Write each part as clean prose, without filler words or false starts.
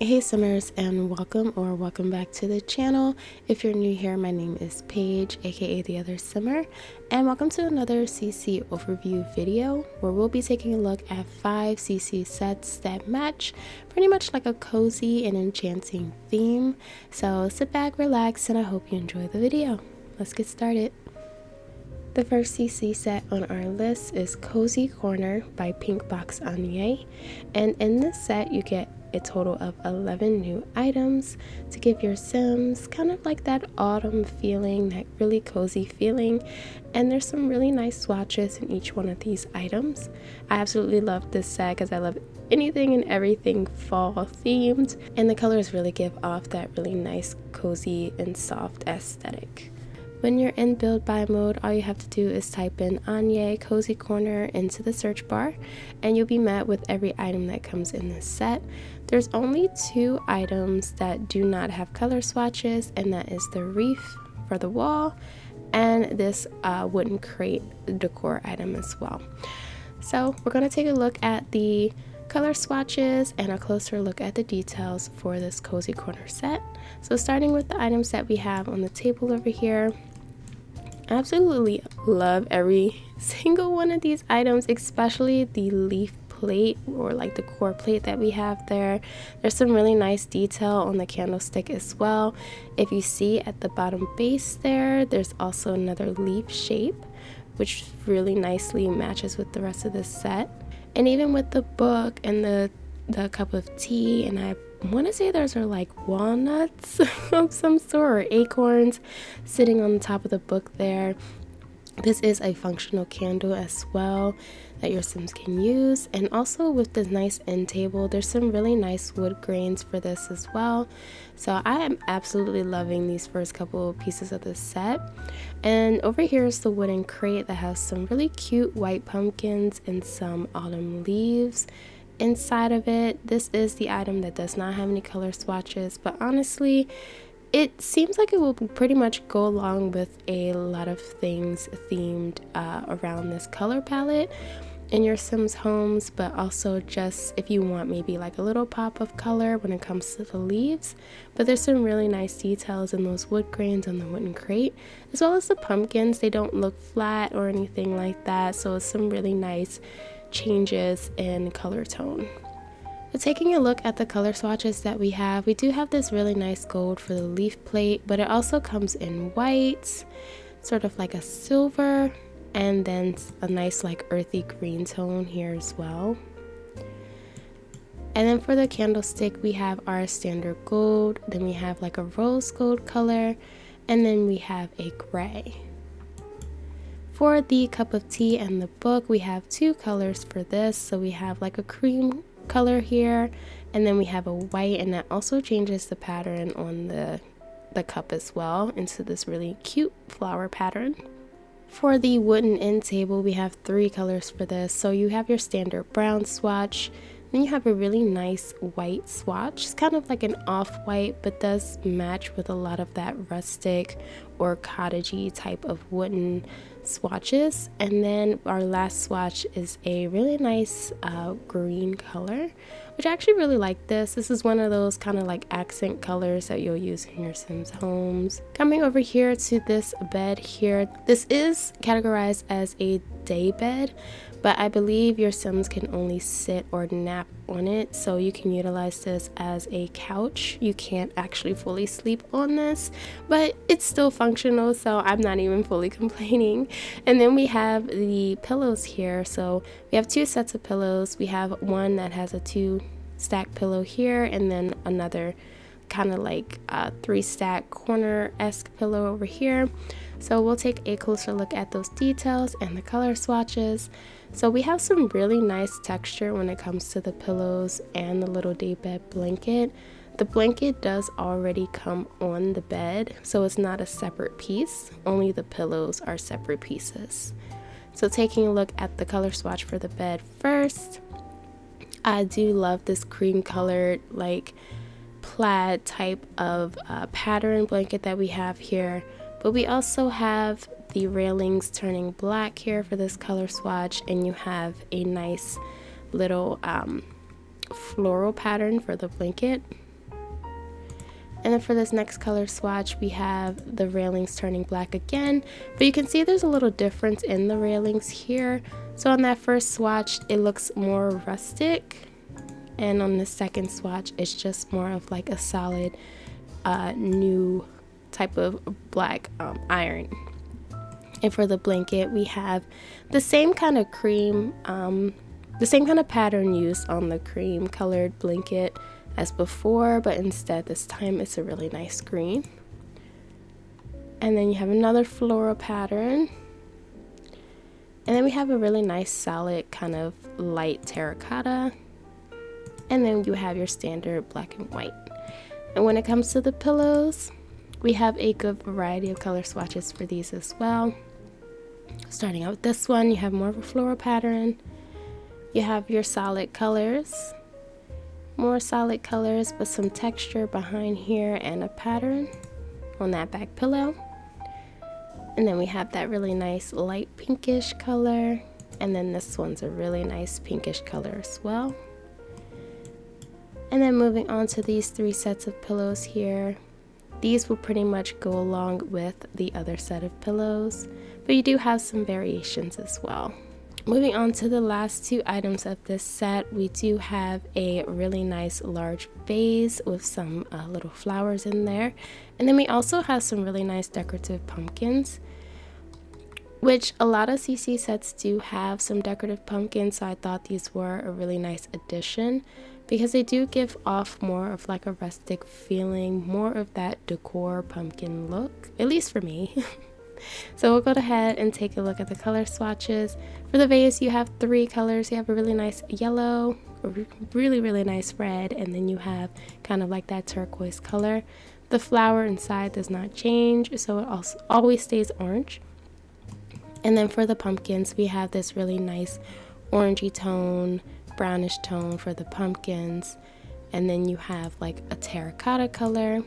Hey Simmers, and welcome back to the channel. If you're new here, my name is Paige, aka the other Simmer, and welcome to another CC overview video where we'll be taking a look at 5 CC sets that match pretty much like a cozy and enchanting theme. So sit back, relax, and I hope you enjoy the video. Let's get started. The first CC set on our list is Cozy Corner by Pink Box Anye, and in this set you get a total of 11 new items to give your Sims kind of like that autumn feeling, that really cozy feeling, and there's some really nice swatches in each one of these items. I absolutely love this set because I love anything and everything fall themed, and the colors really give off that really nice cozy and soft aesthetic. When you're in build buy mode, all you have to do is type in Anye Cozy Corner into the search bar and you'll be met with every item that comes in this set. There's only 2 items that do not have color swatches, and that is the wreath for the wall and this wooden crate decor item as well. So we're going to take a look at the color swatches and a closer look at the details for this Cozy Corner set. So starting with the items that we have on the table over here, I absolutely love every single one of these items, especially the leaf plate or like the core plate that we have there. There's some really nice detail on the candlestick as well. If you see at the bottom base there's also another leaf shape which really nicely matches with the rest of this set. And even with the book and the cup of tea, and I want to say those are like walnuts of some sort, or acorns sitting on the top of the book there. This is a functional candle as well that your Sims can use. And also with this nice end table, there's some really nice wood grains for this as well. So I am absolutely loving these first couple of pieces of this set. And over here is the wooden crate that has some really cute white pumpkins and some autumn leaves inside of it. This is the item that does not have any color swatches, but honestly it seems like it will pretty much go along with a lot of things themed around this color palette in your Sims homes, but also just if you want maybe like a little pop of color when it comes to the leaves. But there's some really nice details in those wood grains on the wooden crate, as well as the pumpkins. They don't look flat or anything like that, so it's some really nice changes in color tone. But taking a look at the color swatches that we do have this really nice gold for the leaf plate, but it also comes in white, sort of like a silver, and then a nice like earthy green tone here as well. And then for the candlestick we have our standard gold, then we have like a rose gold color, and then we have a gray. For the cup of tea and the book, we have 2 colors for this. So we have like a cream color here, and then we have a white, and that also changes the pattern on the cup as well into this really cute flower pattern. For the wooden end table, we have 3 colors for this. So you have your standard brown swatch, then you have a really nice white swatch. It's kind of like an off-white, but does match with a lot of that rustic or cottagey type of wooden swatches. And then our last swatch is a really nice green color, which I actually really like. This is one of those kind of like accent colors that you'll use in your Sims homes. Coming over here to this bed here, this is categorized as a day bed, but I believe your Sims can only sit or nap on it, so you can utilize this as a couch. You can't actually fully sleep on this, but it's still functional, so I'm not even fully complaining. And then we have the pillows here. So we have 2 sets of pillows. We have one that has a 2-stack pillow here, and then another kind of like a 3-stack corner-esque pillow over here. So we'll take a closer look at those details and the color swatches. So we have some really nice texture when it comes to the pillows and the little daybed blanket. The blanket does already come on the bed, so it's not a separate piece. Only the pillows are separate pieces. So taking a look at the color swatch for the bed first, I do love this cream colored like plaid type of pattern blanket that we have here. But we also have the railings turning black here for this color swatch, and you have a nice little floral pattern for the blanket. And then for this next color swatch, we have the railings turning black again, but you can see there's a little difference in the railings here. So on that first swatch, it looks more rustic, and on the second swatch, it's just more of like a solid new type of black iron. And for the blanket, we have the same kind of cream, the same kind of pattern used on the cream colored blanket as before, but instead this time it's a really nice green. And then you have another floral pattern, and then we have a really nice solid kind of light terracotta, and then you have your standard black and white. And when it comes to the pillows, we have a good variety of color swatches for these as well. Starting out with this one, you have more of a floral pattern, you have your solid colors, more solid colors but some texture behind here and a pattern on that back pillow. And then we have that really nice light pinkish color, and then this one's a really nice pinkish color as well. And then moving on to these 3 sets of pillows here, these will pretty much go along with the other set of pillows, but you do have some variations as well. Moving on to the last 2 items of this set, we do have a really nice large vase with some little flowers in there. And then we also have some really nice decorative pumpkins, which a lot of CC sets do have some decorative pumpkins, so I thought these were a really nice addition because they do give off more of like a rustic feeling, more of that decor pumpkin look, at least for me. So we'll go ahead and take a look at the color swatches. For the vase, you have 3 colors. You have a really nice yellow, a really nice red, and then you have kind of like that turquoise color. The flower inside does not change, so it also always stays orange. And then for the pumpkins, we have this really nice orangey tone, brownish tone for the pumpkins. And then you have like a terracotta color.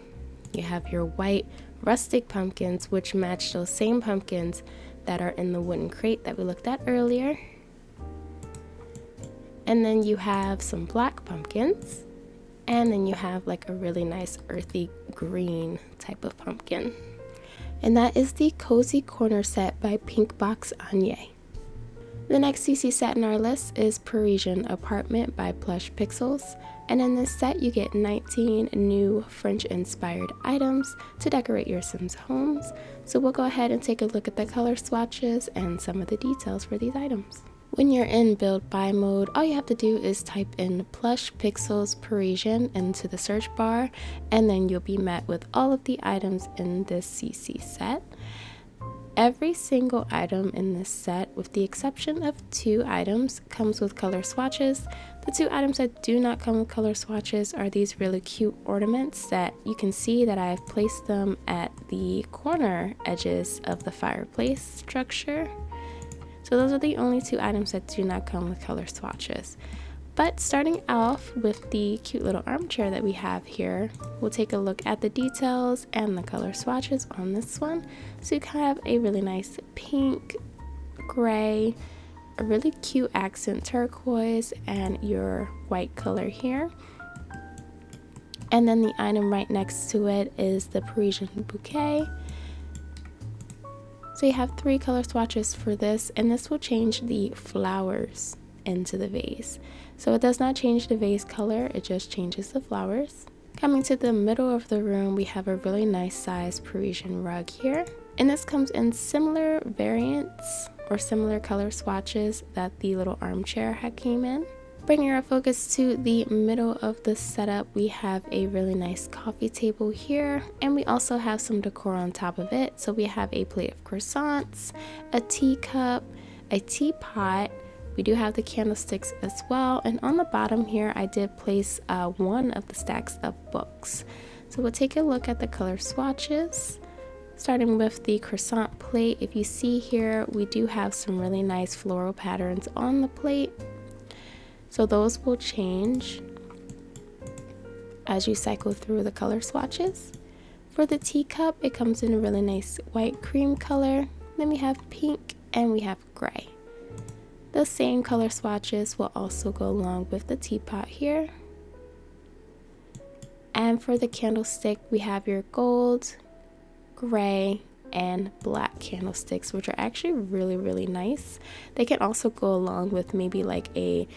You have your white rustic pumpkins, which match those same pumpkins that are in the wooden crate that we looked at earlier. And then you have some black pumpkins, and then you have like a really nice earthy green type of pumpkin. And that is the Cozy Corner set by Pinkbox Anya. The next CC set in our list is Parisian Apartment by Plush Pixels. And in this set, you get 19 new French-inspired items to decorate your Sims homes. So we'll go ahead and take a look at the color swatches and some of the details for these items. When you're in build by mode, all you have to do is type in Plush Pixels Parisian into the search bar, and then you'll be met with all of the items in this CC set. Every single item in this set, with the exception of 2 items, comes with color swatches. The 2 items that do not come with color swatches are these really cute ornaments that you can see that I've placed them at the corner edges of the fireplace structure. So those are the only 2 items that do not come with color swatches. But starting off with the cute little armchair that we have here, we'll take a look at the details and the color swatches on this one. So you have a really nice pink, gray, a really cute accent turquoise, and your white color here. And then the item right next to it is the Parisian bouquet. So you have 3 color swatches for this, and this will change the flowers into the vase. So it does not change the vase color, it just changes the flowers. Coming to the middle of the room, we have a really nice size Parisian rug here. And this comes in similar variants or similar color swatches that the little armchair had came in. Bringing our focus to the middle of the setup, we have a really nice coffee table here, and we also have some decor on top of it. So we have a plate of croissants, a teacup, a teapot. We do have the candlesticks as well, and on the bottom here I did place one of the stacks of books. So we'll take a look at the color swatches. Starting with the croissant plate, if you see here, we do have some really nice floral patterns on the plate. So those will change as you cycle through the color swatches. For the teacup, it comes in a really nice white cream color. Then we have pink and we have gray. The same color swatches will also go along with the teapot here. And for the candlestick, we have your gold, gray, and black candlesticks, which are actually really nice. They can also go along with maybe like a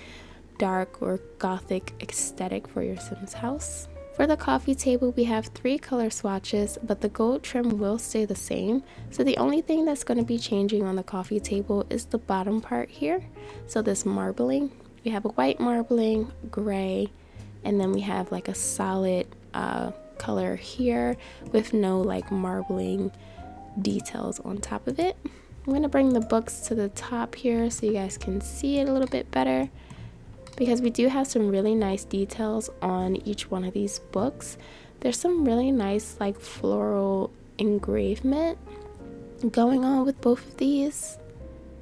dark or gothic aesthetic for your Sims house. For the coffee table, we have 3 color swatches, but the gold trim will stay the same. So the only thing that's going to be changing on the coffee table is the bottom part here. So this marbling, we have a white marbling, gray, and then we have like a solid color here with no like marbling details on top of it. I'm going to bring the books to the top here so you guys can see it a little bit better, because we do have some really nice details on each one of these books. There's some really nice like floral engravement going on with both of these.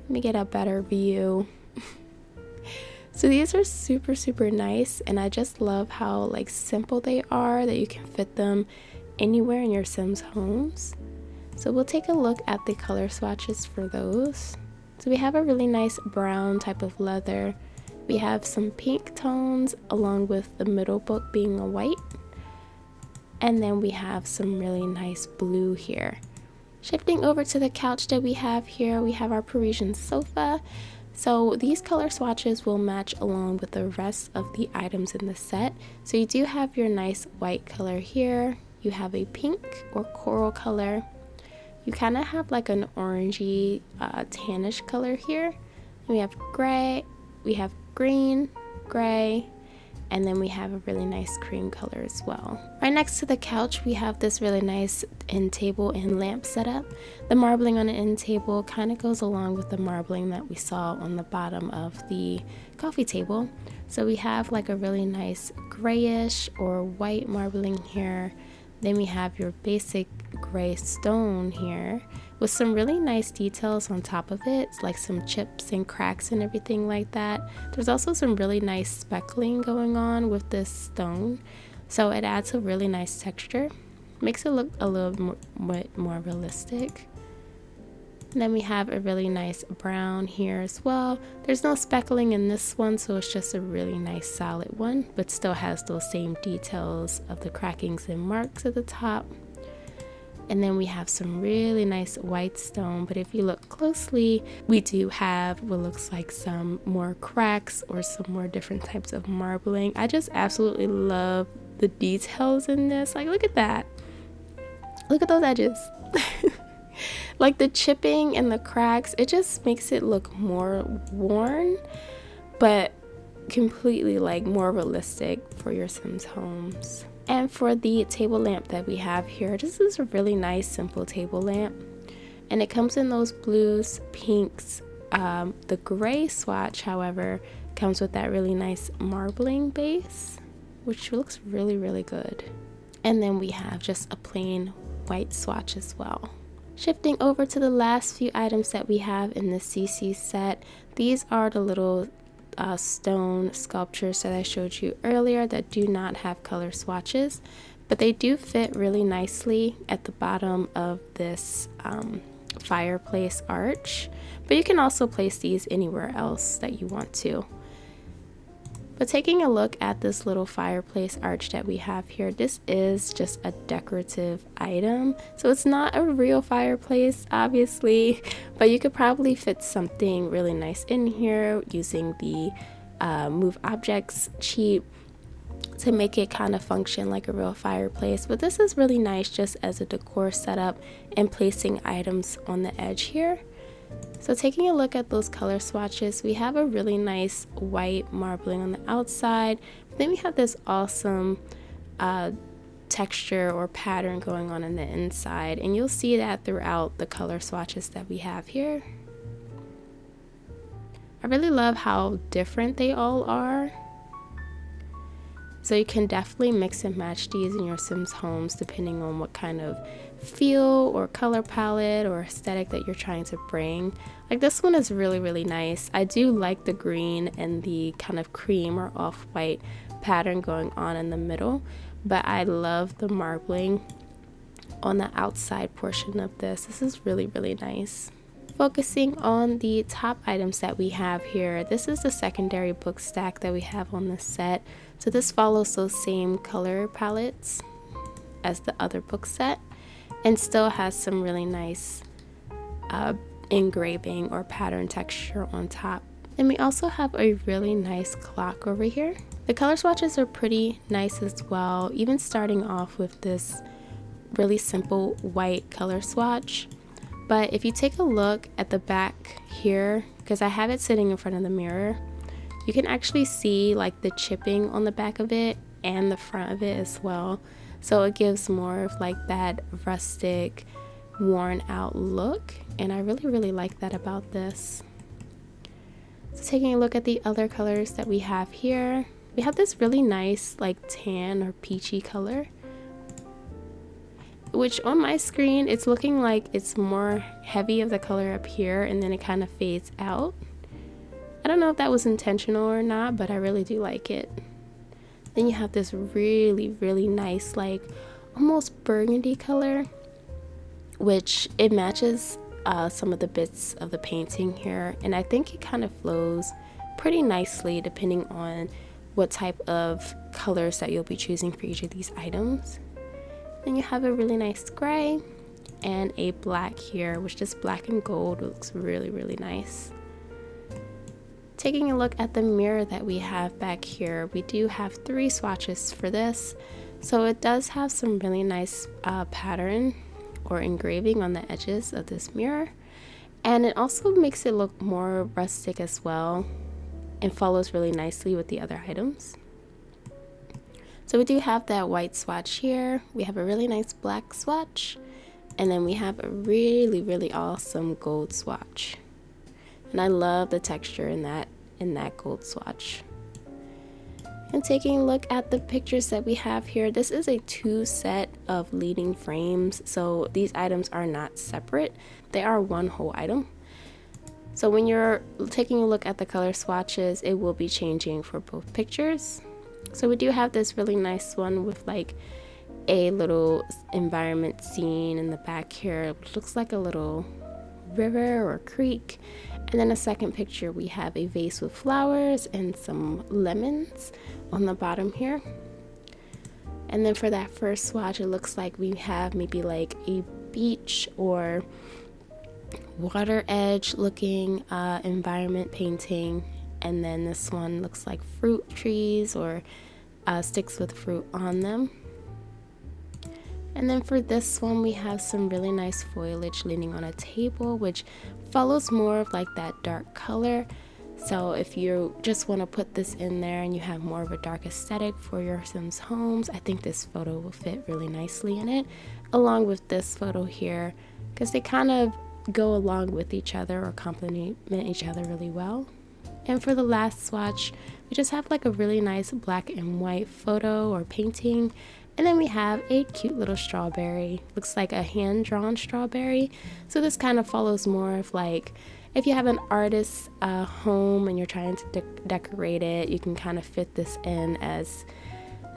Let me get a better view. So these are super nice, and I just love how like simple they are, that you can fit them anywhere in your Sims homes. So we'll take a look at the color swatches for those. So we have a really nice brown type of leather. We have some pink tones along with the middle book being a white. And then we have some really nice blue here. Shifting over to the couch that we have here, we have our Parisian sofa. So these color swatches will match along with the rest of the items in the set. So you do have your nice white color here. You have a pink or coral color. You kind of have like an orangey tannish color here. And we have gray, we have green, gray, and then we have a really nice cream color as well. Right next to the couch, we have this really nice end table and lamp setup. The marbling on the end table kind of goes along with the marbling that we saw on the bottom of the coffee table. So we have like a really nice grayish or white marbling here. Then we have your basic gray stone here with some really nice details on top of it, like some chips and cracks and everything like that. There's also some really nice speckling going on with this stone, so it adds a really nice texture, makes it look a little more realistic. And then we have a really nice brown here as well. There's no speckling in this one, so it's just a really nice solid one, but still has those same details of the crackings and marks at the top. And then we have some really nice white stone, but if you look closely, we do have what looks like some more cracks or some more different types of marbling. I just absolutely love the details in this. Like, look at that. Look at those edges. Like the chipping and the cracks, it just makes it look more worn, but completely like more realistic for your Sims homes. And for the table lamp that we have here, this is a really nice simple table lamp, and it comes in those blues, pinks. The gray swatch, however, comes with that really nice marbling base, which looks really good. And then we have just a plain white swatch as well. Shifting over to the last few items that we have in the CC set, these are the little stone sculptures that I showed you earlier that do not have color swatches, but they do fit really nicely at the bottom of this fireplace arch. But you can also place these anywhere else that you want to. But taking a look at this little fireplace arch that we have here, this is just a decorative item. So it's not a real fireplace, obviously, but you could probably fit something really nice in here using the Move Objects cheat to make it kind of function like a real fireplace. But this is really nice just as a decor setup and placing items on the edge here. So taking a look at those color swatches, we have a really nice white marbling on the outside, but then we have this awesome texture or pattern going on the inside, and you'll see that throughout the color swatches that we have here. I really love how different they all are. So you can definitely mix and match these in your Sims homes depending on what kind of feel or color palette or aesthetic that you're trying to bring. Like this one is really nice. I do like the green and the kind of cream or off-white pattern going on in the middle, but I love the marbling on the outside portion of this. This is really nice. Focusing on the top items that we have here, this is the secondary book stack that we have on this set. So this follows those same color palettes as the other book set and still has some really nice engraving or pattern texture on top. And we also have a really nice clock over here. The color swatches are pretty nice as well, even starting off with this really simple white color swatch. But if you take a look at the back here, because I have it sitting in front of the mirror, you can actually see like the chipping on the back of it and the front of it as well. So it gives more of like that rustic, worn out look, and I really like that about this. So taking a look at the other colors that we have here, we have this really nice like tan or peachy color, which on my screen it's looking like it's more heavy of the color up here and then it kind of fades out. I don't know if that was intentional or not, but I really do like it. Then you have this really nice like almost burgundy color, which it matches some of the bits of the painting here, and I think it kind of flows pretty nicely depending on what type of colors that you'll be choosing for each of these items. Then you have a really nice gray and a black here, which is black and gold. It looks really nice. Taking a look at the mirror that we have back here, we do have 3 swatches for this. So it does have some really nice pattern or engraving on the edges of this mirror. And it also makes it look more rustic as well and follows really nicely with the other items. So we do have that white swatch here. We have a really nice black swatch. And then we have a really awesome gold swatch. And I love the texture in that gold swatch. And taking a look at the pictures that we have here, this is a 2 set of leading frames, so these items are not separate, they are one whole item. So when you're taking a look at the color swatches, it will be changing for both pictures. So we do have this really nice one with like a little environment scene in the back here, which looks like a little river or creek. And then a second picture, we have a vase with flowers and some lemons on the bottom here. And then for that first swatch, it looks like we have maybe like a beach or water edge looking environment painting. And then this one looks like fruit trees or sticks with fruit on them. And then for this one, we have some really nice foliage leaning on a table, which follows more of like that dark color. So if you just want to put this in there and you have more of a dark aesthetic for your Sims homes, I think this photo will fit really nicely in it, along with this photo here, because they kind of go along with each other or complement each other really well. And for the last swatch, we just have like a really nice black and white photo or painting. And then we have a cute little strawberry. Looks like a hand-drawn strawberry. So this kind of follows more of like, if you have an artist's home and you're trying to decorate it, you can kind of fit this in as,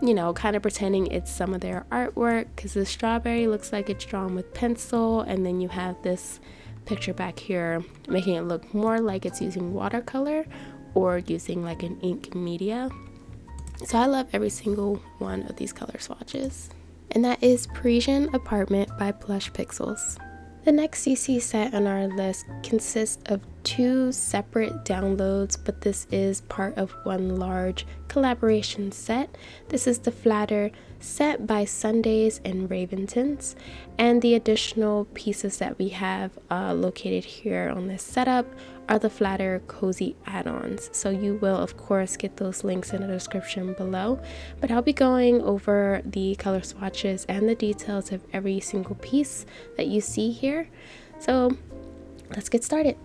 you know, kind of pretending it's some of their artwork, because the strawberry looks like it's drawn with pencil, and then you have this picture back here making it look more like it's using watercolor or using like an ink media. So I love every single one of these color swatches. And that is Parisian Apartment by Plush Pixels. The next CC set on our list consists of 2 separate downloads, but this is part of one large collaboration set. This is the Flatter set by Sundays and Raventons, and the additional pieces that we have located here on this setup are the Flatter Cozy add-ons. So you will of course get those links in the description below, but I'll be going over the color swatches and the details of every single piece that you see here. So let's get started.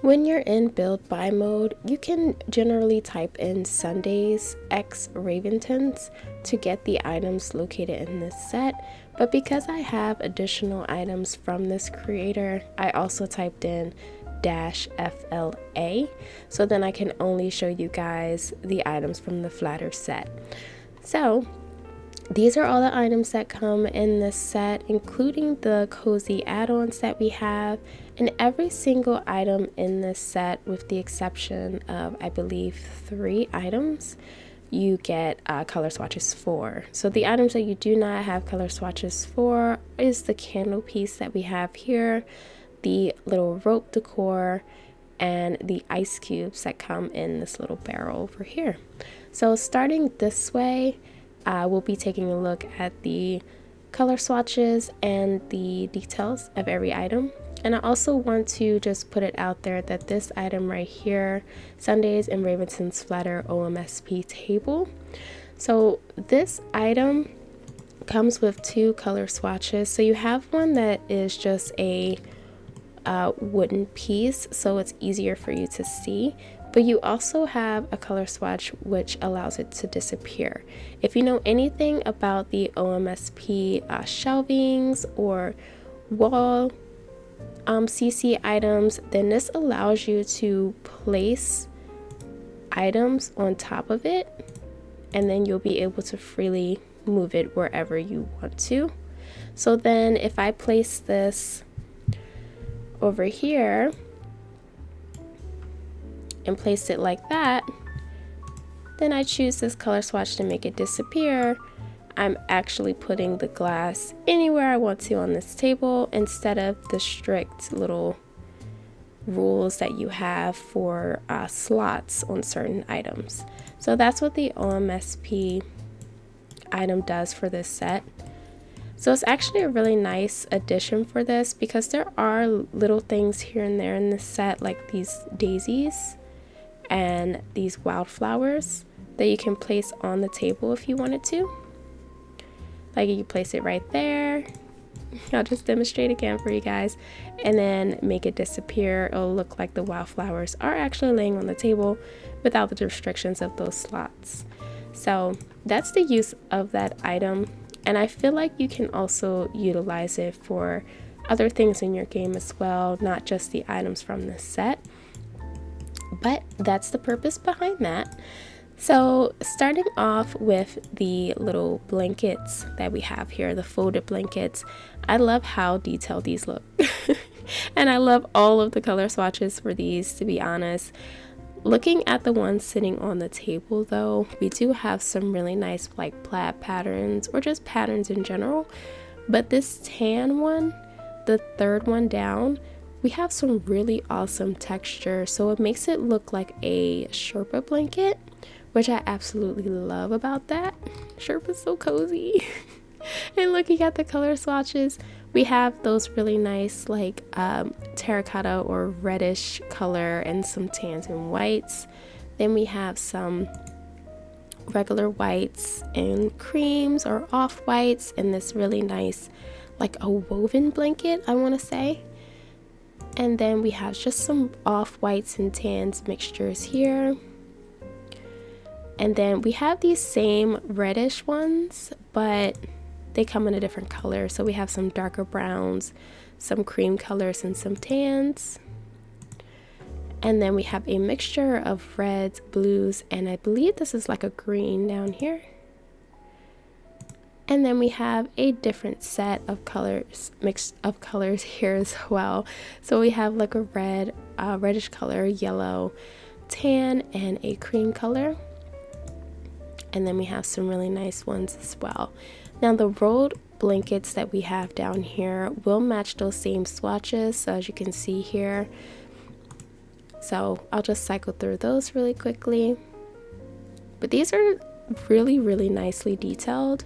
When you're in build by mode, you can generally type in Sundays x Raventons to get the items located in this set, but because I have additional items from this creator, I also typed in -FLA, so then I can only show you guys the items from the Flatter set. So these are all the items that come in this set, including the cozy add-ons that we have. And every single item in this set, with the exception of, I believe, 3 items, you get color swatches for. So the items that you do not have color swatches for is the candle piece that we have here, the little rope decor, and the ice cubes that come in this little barrel over here. So starting this way, we'll be taking a look at the color swatches and the details of every item. And I also want to just put it out there that this item right here, Sundays in Ravenson's Flatter OMSP table. So this item comes with 2 color swatches. So you have one that is just a wooden piece, so it's easier for you to see. But you also have a color swatch which allows it to disappear. If you know anything about the OMSP shelvings or wall CC items, then this allows you to place items on top of it, and then you'll be able to freely move it wherever you want to. So then if I place this over here and place it like that, then I choose this color swatch to make it disappear. I'm actually putting the glass anywhere I want to on this table instead of the strict little rules that you have for slots on certain items. So that's what the OMSP item does for this set. So it's actually a really nice addition for this, because there are little things here and there in this set, like these daisies and these wildflowers that you can place on the table if you wanted to. Like you place it right there. I'll just demonstrate again for you guys, and then make it disappear. It'll look like the wildflowers are actually laying on the table without the restrictions of those slots. So that's the use of that item, and I feel like you can also utilize it for other things in your game as well, not just the items from this set. But that's the purpose behind that. So starting off with the little blankets that we have here, the folded blankets, I love how detailed these look. And I love all of the color swatches for these, to be honest. Looking at the ones sitting on the table though, we do have some really nice like plaid patterns, or just patterns in general. But this tan one, the third one down, we have some really awesome texture. So it makes it look like a Sherpa blanket, which I absolutely love about that. Sherpa's so cozy. And looking at the color swatches, we have those really nice like terracotta or reddish color and some tans and whites. Then we have some regular whites and creams or off whites, and this really nice like a woven blanket, I want to say. And then we have just some off whites and tans mixtures here. And then we have these same reddish ones, but they come in a different color. So we have some darker browns, some cream colors, and some tans. And then we have a mixture of reds, blues, and I believe this is like a green down here. And then we have a different set of colors, mix of colors here as well. So we have like a red, reddish color, yellow, tan, and a cream color. And then we have some really nice ones as well. Now the rolled blankets that we have down here will match those same swatches, so as you can see here. So I'll just cycle through those really quickly. But these are really, really nicely detailed.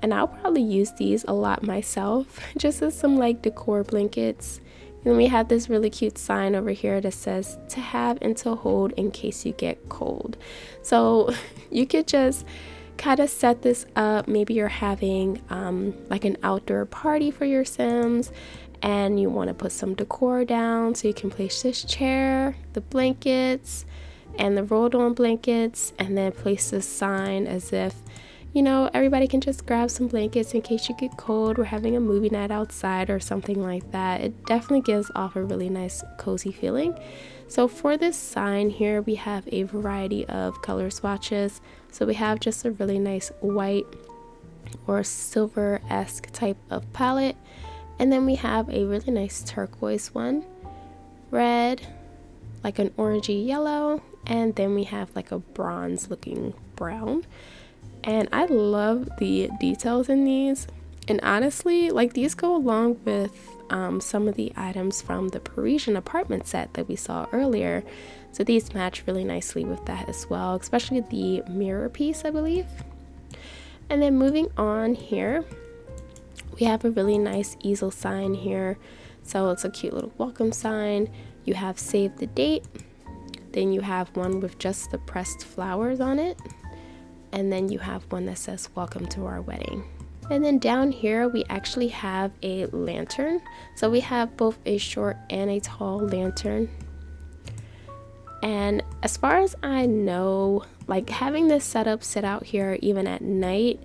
And I'll probably use these a lot myself, just as some like decor blankets. And we have this really cute sign over here that says to have and to hold in case you get cold. So you could just kind of set this up. Maybe you're having like an outdoor party for your Sims, and you want to put some decor down, so you can place this chair, the blankets, and the rolled on blankets, and then place this sign as if, you know, everybody can just grab some blankets in case you get cold. We're having a movie night outside or something like that. It definitely gives off a really nice cozy feeling. So for this sign here, we have a variety of color swatches. So we have just a really nice white, or silver-esque type of palette. And then we have a really nice turquoise one, red, like an orangey yellow, and then we have like a bronze looking brown. And I love the details in these, and honestly, like, these go along with some of the items from the Parisian apartment set that we saw earlier, so these match really nicely with that as well, especially the mirror piece, I believe. And then moving on here, we have a really nice easel sign here. So it's a cute little welcome sign. You have save the date, then you have one with just the pressed flowers on it, and then you have one that says welcome to our wedding. And then down here we actually have a lantern. So we have both a short and a tall lantern. And as far as I know, like, having this setup sit out here even at night,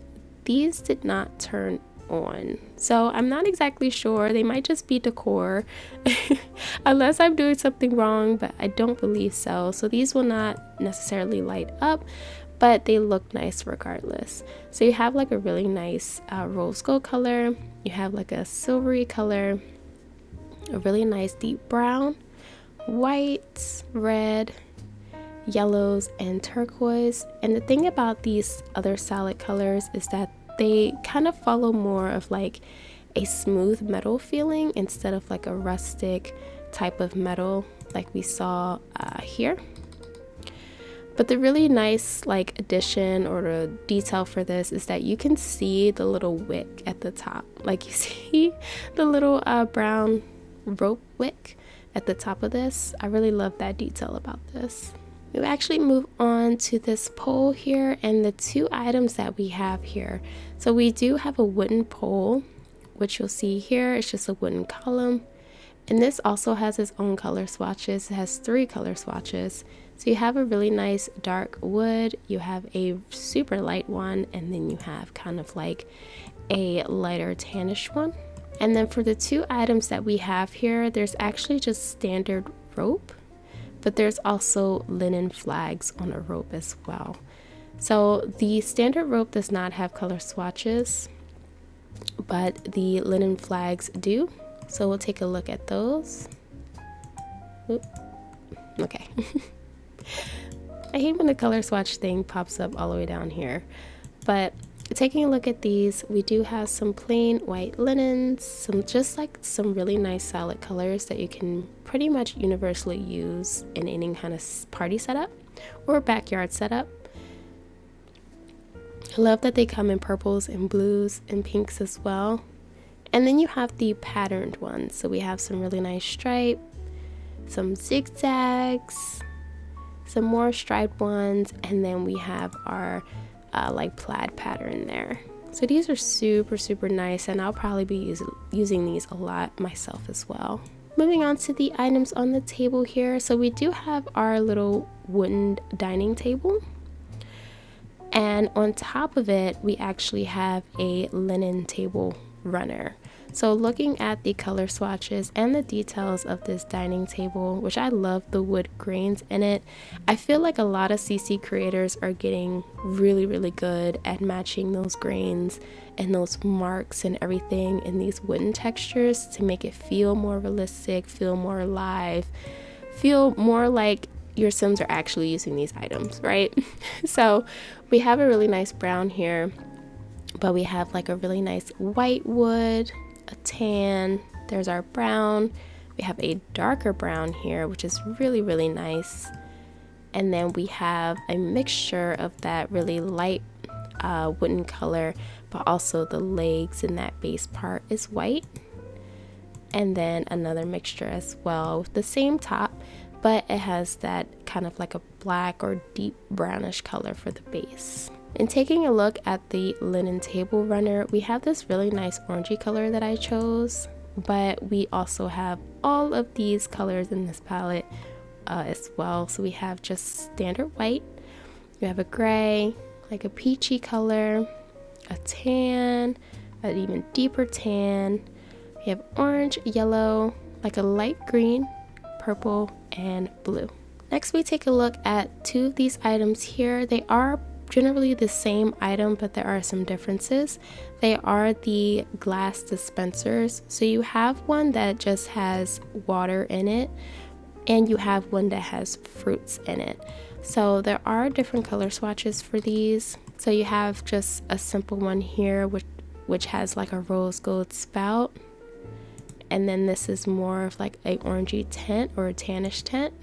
these did not turn on. So I'm not exactly sure. They might just be decor unless I'm doing something wrong, but I don't believe so. So these will not necessarily light up, but they look nice regardless. So you have like a really nice rose gold color, you have like a silvery color, a really nice deep brown, white, red, yellows, and turquoise. And the thing about these other solid colors is that they kind of follow more of like a smooth metal feeling instead of like a rustic type of metal like we saw here. But the really nice like addition or the detail for this is that you can see the little wick at the top. Like, you see the little brown rope wick at the top of this. I really love that detail about this. We actually move on to this pole here and the two items that we have here. So we do have a wooden pole, which you'll see here. It's just a wooden column. And this also has its own color swatches. It has 3 color swatches. So you have a really nice dark wood, you have a super light one, and then you have kind of like a lighter tannish one. And then for the 2 items that we have here, there's actually just standard rope, but there's also linen flags on a rope as well. So the standard rope does not have color swatches, but the linen flags do. So we'll take a look at those. Oop. Okay. I hate when the color swatch thing pops up all the way down here. But taking a look at these, we do have some plain white linens, some really nice solid colors that you can pretty much universally use in any kind of party setup or backyard setup. I love that they come in purples and blues and pinks as well. And then you have the patterned ones. So we have some really nice stripe, some zigzags, some more striped ones, and then we have our like plaid pattern there. So these are super nice, and I'll probably be using these a lot myself as well. Moving on to the items on the table here. So we do have our little wooden dining table, and on top of it we actually have a linen table runner. So looking at the color swatches and the details of this dining table, which I love the wood grains in it, I feel like a lot of CC creators are getting really good at matching those grains and those marks and everything in these wooden textures to make it feel more realistic, feel more alive, feel more like your Sims are actually using these items, right? So we have a really nice brown here, but we have like a really nice white wood, a tan, there's our brown, we have a darker brown here, which is really nice, and then we have a mixture of that really light wooden color, but also the legs in that base part is white, and then another mixture as well with the same top, but it has that kind of like a black or deep brownish color for the base. And taking a look at the linen table runner, we have this really nice orangey color that I chose, but we also have all of these colors in this palette as well. So we have just standard white, we have a gray, like a peachy color, a tan, an even deeper tan, we have orange, yellow, like a light green, purple, and blue. Next we take a look at 2 of these items here. They are generally the same item, but there are some differences. They are the glass dispensers. So you have one that just has water in it, and you have one that has fruits in it. So there are different color swatches for these. So you have just a simple one here, which has like a rose gold spout. And then this is more of like a orangey tint or a tannish tint.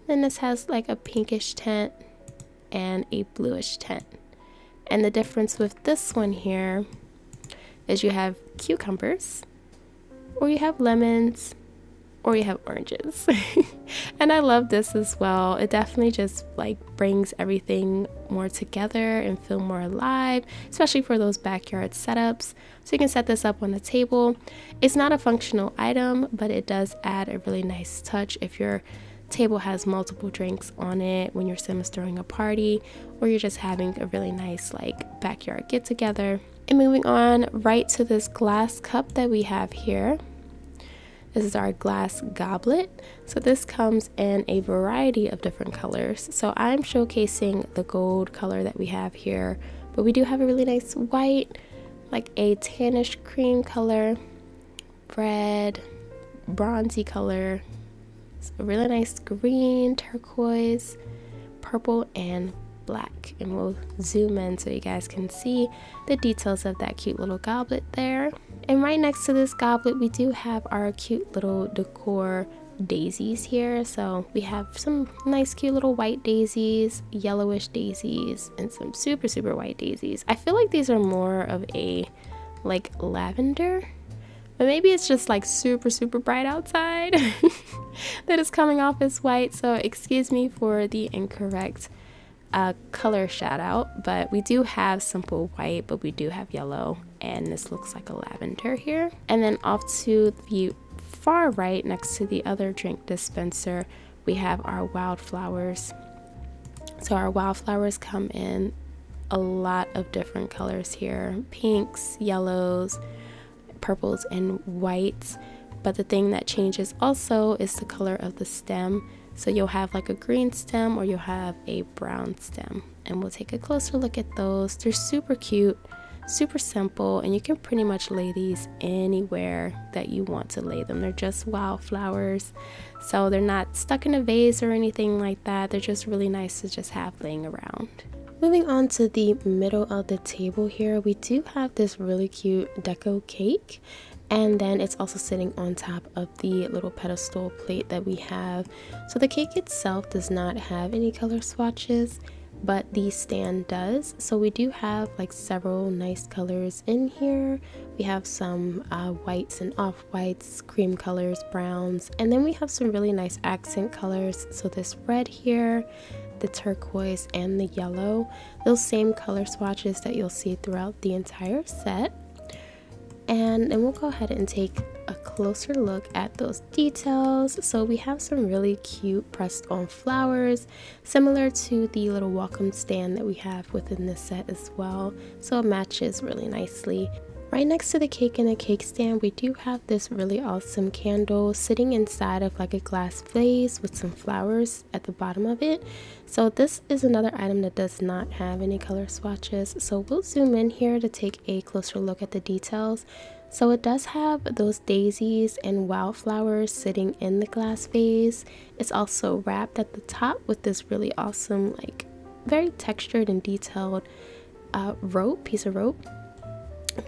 Then this has like a pinkish tint and a bluish tint. And the difference with this one here is you have cucumbers, or you have lemons, or you have oranges. And I love this as well. It definitely just like brings everything more together and feel more alive, especially for those backyard setups. So you can set this up on the table. It's not a functional item, but it does add a really nice touch if your table has multiple drinks on it when your sim is throwing a party, or you're just having a really nice like backyard get together. And moving on right to this glass cup that we have here. This is our glass goblet. So this comes in a variety of different colors. So I'm showcasing the gold color that we have here, but we do have a really nice white, like a tannish cream color, red, bronzy color, a really nice green, turquoise, purple, and black. And we'll zoom in so you guys can see the details of that cute little goblet there. And right next to this goblet, we do have our cute little decor daisies here. So we have some nice cute little white daisies, yellowish daisies, and some super white daisies. I feel like these are more of a like lavender, but maybe it's just like super bright outside that is coming off as white. So excuse me for the incorrect color shout out, but we do have simple white, but we do have yellow, and this looks like a lavender here. And then off to the far right, next to the other drink dispenser, we have our wildflowers. So our wildflowers come in a lot of different colors here: pinks, yellows, purples, and whites. But the thing that changes also is the color of the stem. So you'll have like a green stem, or you'll have a brown stem, and we'll take a closer look at those. They're super cute, super simple, and you can pretty much lay these anywhere that you want to lay them. They're just wildflowers, so they're not stuck in a vase or anything like that. They're just really nice to just have laying around. Moving on to the middle of the table here, we do have this really cute deco cake. And then it's also sitting on top of the little pedestal plate that we have. So the cake itself does not have any color swatches, but the stand does. So we do have like several nice colors in here. We have some whites and off-whites, cream colors, browns, and then we have some really nice accent colors. So this red here, the turquoise, and the yellow, those same color swatches that you'll see throughout the entire set. And then we'll go ahead and take a closer look at those details. So we have some really cute pressed on flowers, similar to the little welcome stand that we have within this set as well. So it matches really nicely. Right next to the cake and the cake stand, we do have this really awesome candle sitting inside of like a glass vase with some flowers at the bottom of it. So this is another item that does not have any color swatches. So we'll zoom in here to take a closer look at the details. So it does have those daisies and wildflowers sitting in the glass vase. It's also wrapped at the top with this really awesome, like very textured and detailed piece of rope.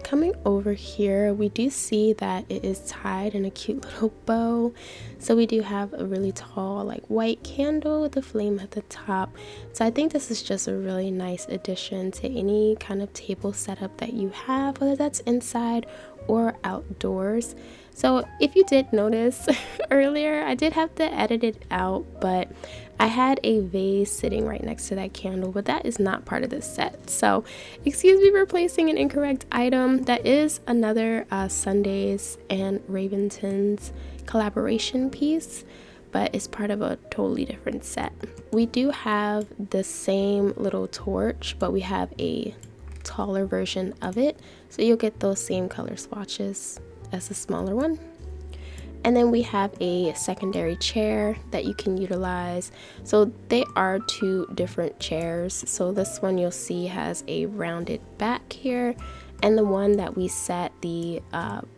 Coming over here, we do see that it is tied in a cute little bow. So we do have a really tall like white candle with a flame at the top. So I think this is just a really nice addition to any kind of table setup that you have, whether that's inside or outdoors. So if you did notice earlier, I did have to edit it out, but I had a vase sitting right next to that candle, but that is not part of this set. So excuse me for placing an incorrect item. That is another Sundays and Ravington's collaboration piece, but it's part of a totally different set. We do have the same little torch, but we have a taller version of it. So you'll get those same color swatches as the smaller one. And then we have a secondary chair that you can utilize. So they are two different chairs. So this one you'll see has a rounded back here, and the one that we set the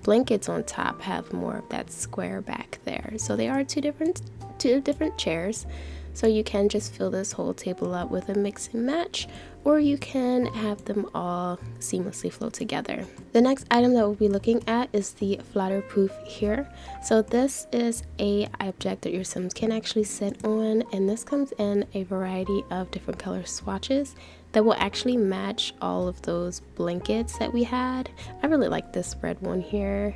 blankets on top have more of that square back there. So they are two different chairs. So you can just fill this whole table up with a mix and match, or you can have them all seamlessly flow together. The next item that we'll be looking at is the flatterproof here. So this is a object that your Sims can actually sit on, and this comes in a variety of different color swatches that will actually match all of those blankets that we had. I really like this red one here,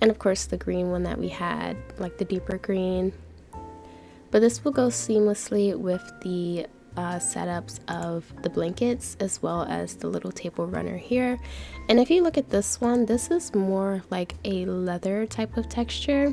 and of course the green one that we had, like the deeper green. But this will go seamlessly with the setups of the blankets as well as the little table runner here. And if you look at this one, this is more like a leather type of texture,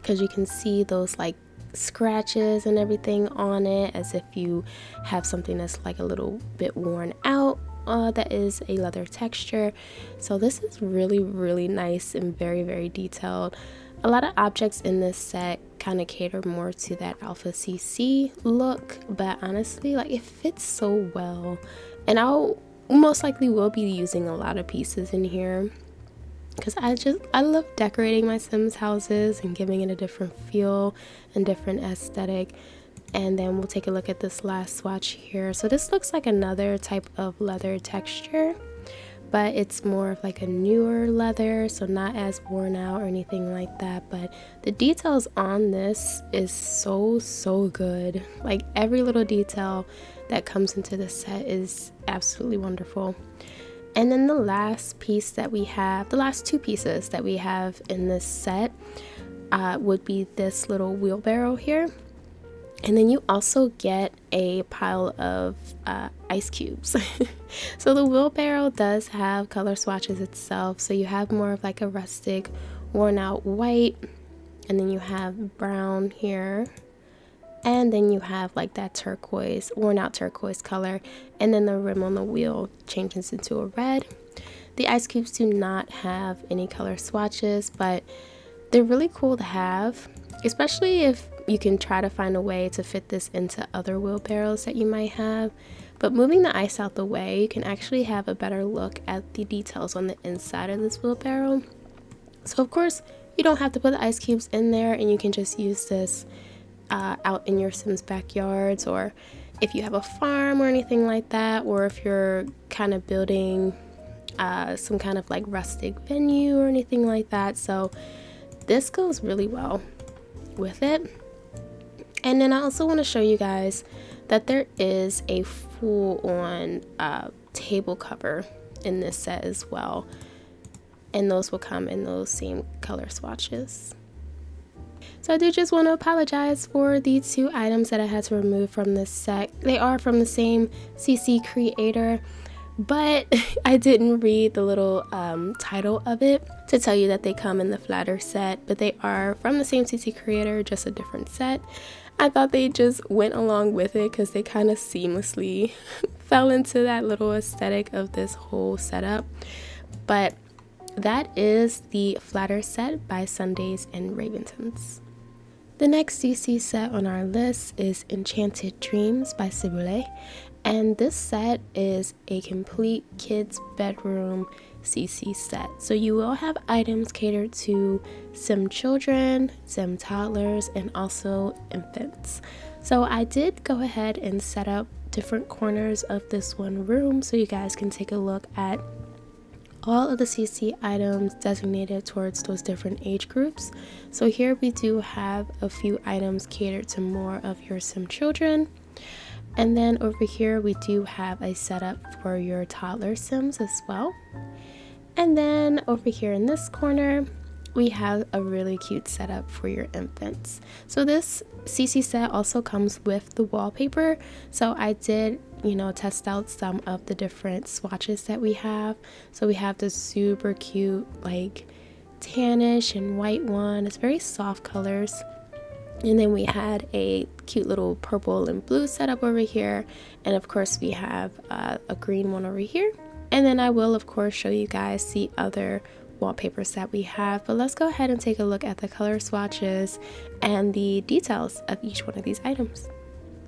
because you can see those like scratches and everything on it, as if you have something that's like a little bit worn out. That is a leather texture. So this is really, really nice and very, very detailed. A lot of objects in this set kind of cater more to that alpha CC look, but honestly, like, it fits so well, and I'll most likely will be using a lot of pieces in here because I love decorating my Sims houses and giving it a different feel and different aesthetic. And then we'll take a look at this last swatch here. So this looks like another type of leather texture, but it's more of like a newer leather, so not as worn out or anything like that. But the details on this is so good. Like, every little detail that comes into the set is absolutely wonderful. And then the last piece that we have, the last two pieces that we have in this set would be this little wheelbarrow here. And then you also get a pile of ice cubes. So the wheelbarrow does have color swatches itself. So you have more of like a rustic, worn out white, and then you have brown here, and then you have like that turquoise, worn out turquoise color, and then the rim on the wheel changes into a red. The ice cubes do not have any color swatches, but they're really cool to have, especially if you can try to find a way to fit this into other wheelbarrows that you might have. But moving the ice out the way, you can actually have a better look at the details on the inside of this wheelbarrow. So of course, you don't have to put the ice cubes in there, and you can just use this out in your Sims backyards, or if you have a farm or anything like that, or if you're kind of building some kind of like rustic venue or anything like that. So this goes really well with it. And then I also want to show you guys that there is a full-on table cover in this set as well, and those will come in those same color swatches. So I do just want to apologize for the two items that I had to remove from this set. They are from the same CC creator, but I didn't read the little title of it to tell you that they come in the flatter set, but they are from the same CC creator, just a different set. I thought they just went along with it because they kind of seamlessly fell into that little aesthetic of this whole setup. But that is the flatter set by Sundays and Raventons. The next CC set on our list is Enchanted Dreams by 𝘊𝘰𝘺, and this set is a complete kids bedroom CC set. So you will have items catered to Sim children, Sim toddlers, and also infants. So I did go ahead and set up different corners of this one room so you guys can take a look at all of the CC items designated towards those different age groups. So here we do have a few items catered to more of your Sim children. And then over here we do have a setup for your toddler Sims as well. And then over here in this corner, we have a really cute setup for your infants. So this CC set also comes with the wallpaper. So I did, test out some of the different swatches that we have. So we have this super cute, like tannish and white one. It's very soft colors. And then we had a cute little purple and blue setup over here. And of course we have a green one over here. And then I will of course show you guys the other wallpapers that we have. But let's go ahead and take a look at the color swatches and the details of each one of these items.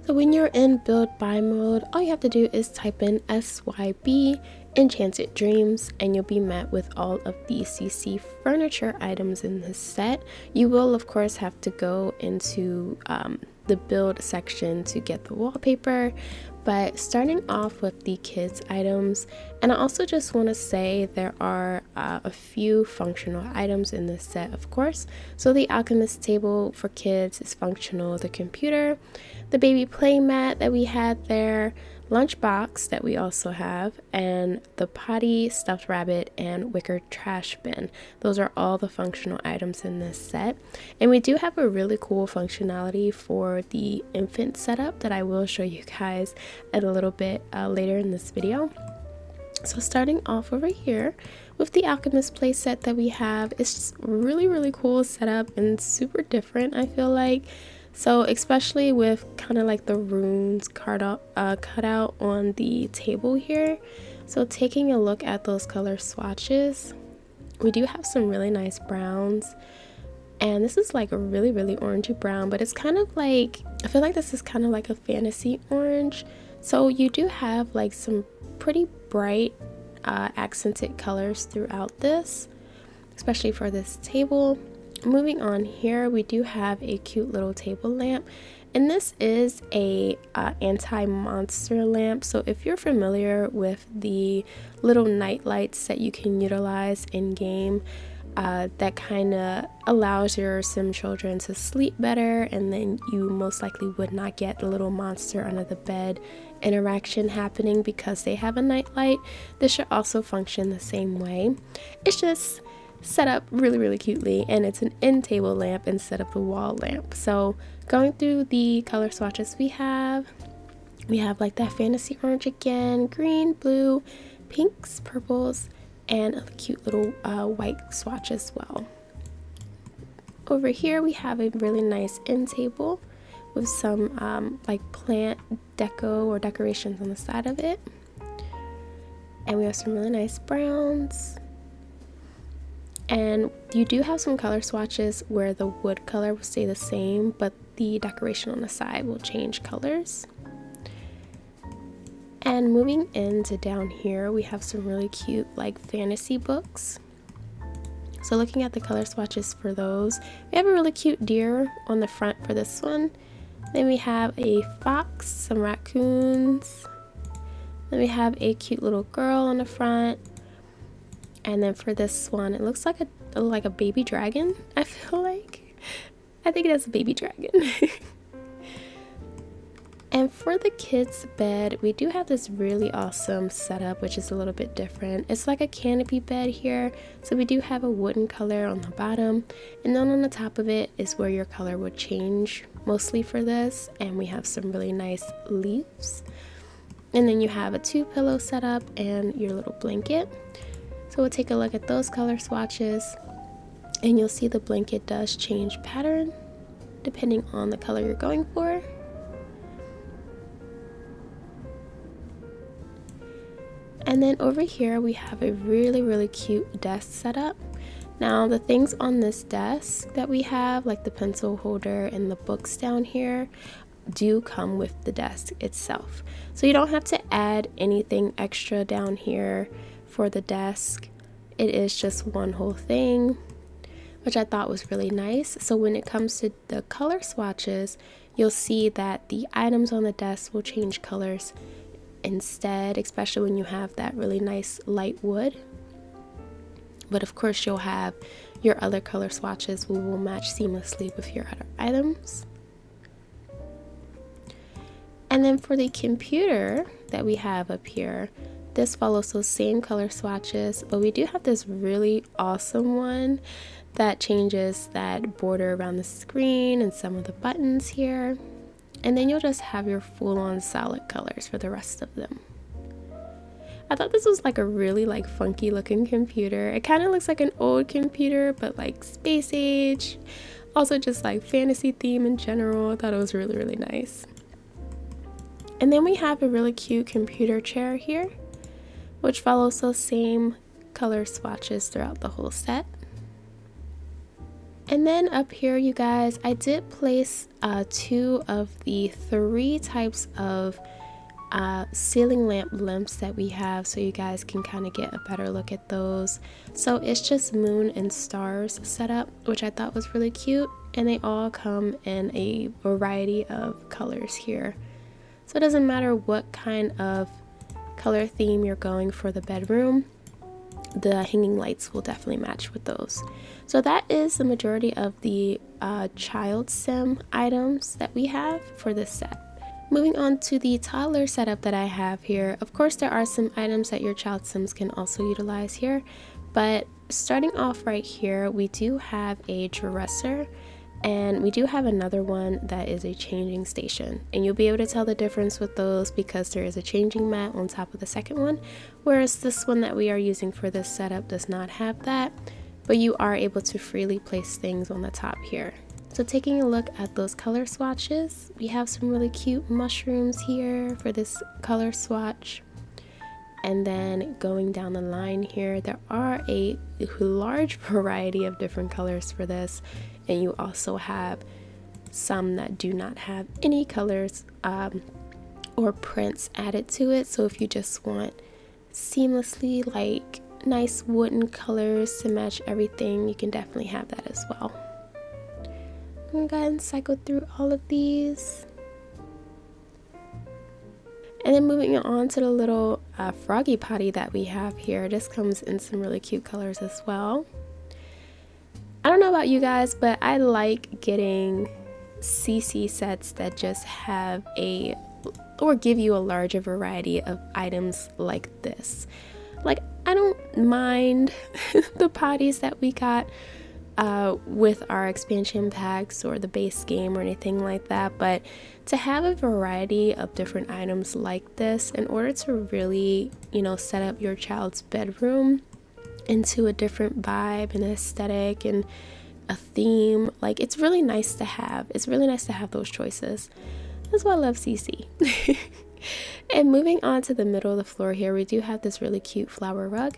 So when you're in build buy mode, all you have to do is type in SYB Enchanted Dreams and you'll be met with all of the CC furniture items in this set. You will of course have to go into the build section to get the wallpaper, but starting off with the kids items, and I also just want to say there are a few functional items in this set, of course. So the alchemist table for kids is functional, the computer, the baby play mat that we had there, lunchbox that we also have, and the potty, stuffed rabbit, and wicker trash bin. Those are all the functional items in this set. And we do have a really cool functionality for the infant setup that I will show you guys a little bit later in this video. So starting off over here with the alchemist playset that we have, it's just really cool setup and super different, I feel like. So especially with kind of like the runes cut out on the table here. So taking a look at those color swatches, we do have some really nice browns. And this is like a really orangey brown, but it's kind of like, I feel like this is kind of like a fantasy orange. So you do have like some pretty bright accented colors throughout this, especially for this table. Moving on here, we do have a cute little table lamp, and this is a anti-monster lamp. So if you're familiar with the little night lights that you can utilize in game, that kind of allows your sim children to sleep better, and then you most likely would not get the little monster under the bed interaction happening because they have a night light. This should also function the same way. It's just set up really cutely, and it's an end table lamp instead of the wall lamp. So going through the color swatches we have like that fantasy orange again, green, blue, pinks, purples, and a cute little white swatch as well. Over here we have a really nice end table with some like plant deco or decorations on the side of it, and we have some really nice browns. And you do have some color swatches where the wood color will stay the same, but the decoration on the side will change colors. And moving into down here, we have some really cute like fantasy books. So looking at the color swatches for those, we have a really cute deer on the front for this one. Then we have a fox, some raccoons. Then we have a cute little girl on the front. And then for this one, it looks like a baby dragon, I feel like. I think that's a baby dragon. And for the kids' bed, we do have this really awesome setup, which is a little bit different. It's like a canopy bed here. So we do have a wooden color on the bottom, and then on the top of it is where your color would change mostly for this. And we have some really nice leaves. And then you have a 2-pillow setup and your little blanket. So we'll take a look at those color swatches, and you'll see the blanket does change pattern depending on the color you're going for. And then over here we have a really cute desk setup. Now the things on this desk that we have, like the pencil holder and the books down here, do come with the desk itself. So you don't have to add anything extra down here for the desk. It is just one whole thing, which I thought was really nice. So when it comes to the color swatches, you'll see that the items on the desk will change colors instead, especially when you have that really nice light wood. But of course you'll have your other color swatches will match seamlessly with your other items. And then for the computer that we have up here, this follows those same color swatches, but we do have this really awesome one that changes that border around the screen and some of the buttons here. And then you'll just have your full-on solid colors for the rest of them. I thought this was like a really like funky looking computer. It kind of looks like an old computer, but like space age. Also just like fantasy theme in general. I thought it was really nice. And then we have a really cute computer chair here, which follows those same color swatches throughout the whole set. And then up here, you guys, I did place 2 of the 3 types of ceiling lamp lengths that we have, so you guys can kind of get a better look at those. So it's just moon and stars setup, which I thought was really cute, and they all come in a variety of colors here. So it doesn't matter what kind of color theme you're going for the bedroom, the hanging lights will definitely match with those. So that is the majority of the child sim items that we have for this set. Moving on to the toddler setup that I have here, of course there are some items that your child sims can also utilize here, but starting off right here, we do have a dresser, and we do have another one that is a changing station, and you'll be able to tell the difference with those because there is a changing mat on top of the second one, whereas this one that we are using for this setup does not have that, but you are able to freely place things on the top here. So taking a look at those color swatches, we have some really cute mushrooms here for this color swatch. And then going down the line here, there are a large variety of different colors for this, and you also have some that do not have any colors or prints added to it. So if you just want seamlessly like nice wooden colors to match everything, you can definitely have that as well. I'm gonna go ahead and cycle through all of these. And then moving on to the little froggy potty that we have here. This comes in some really cute colors as well. I don't know about you guys, but I like getting CC sets that just have or give you a larger variety of items like this. Like, I don't mind the potties that we got with our expansion packs or the base game or anything like that, but to have a variety of different items like this in order to really, you know, set up your child's bedroom into a different vibe and aesthetic and a theme, like, it's really nice to have. It's really nice to have those choices. That's why I love CC. And moving on to the middle of the floor here, we do have this really cute flower rug.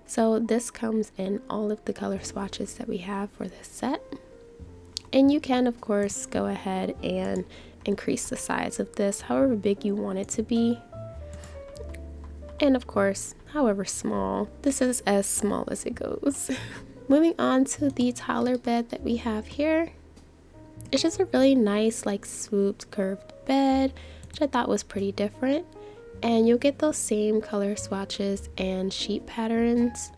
So this comes in all of the color swatches that we have for this set. And you can, of course, go ahead and increase the size of this however big you want it to be. And of course, however small. This is as small as it goes. Moving on to the toddler bed that we have here. It's just a really nice, like, swooped curved bed, which I thought was pretty different. And you'll get those same color swatches and sheet patterns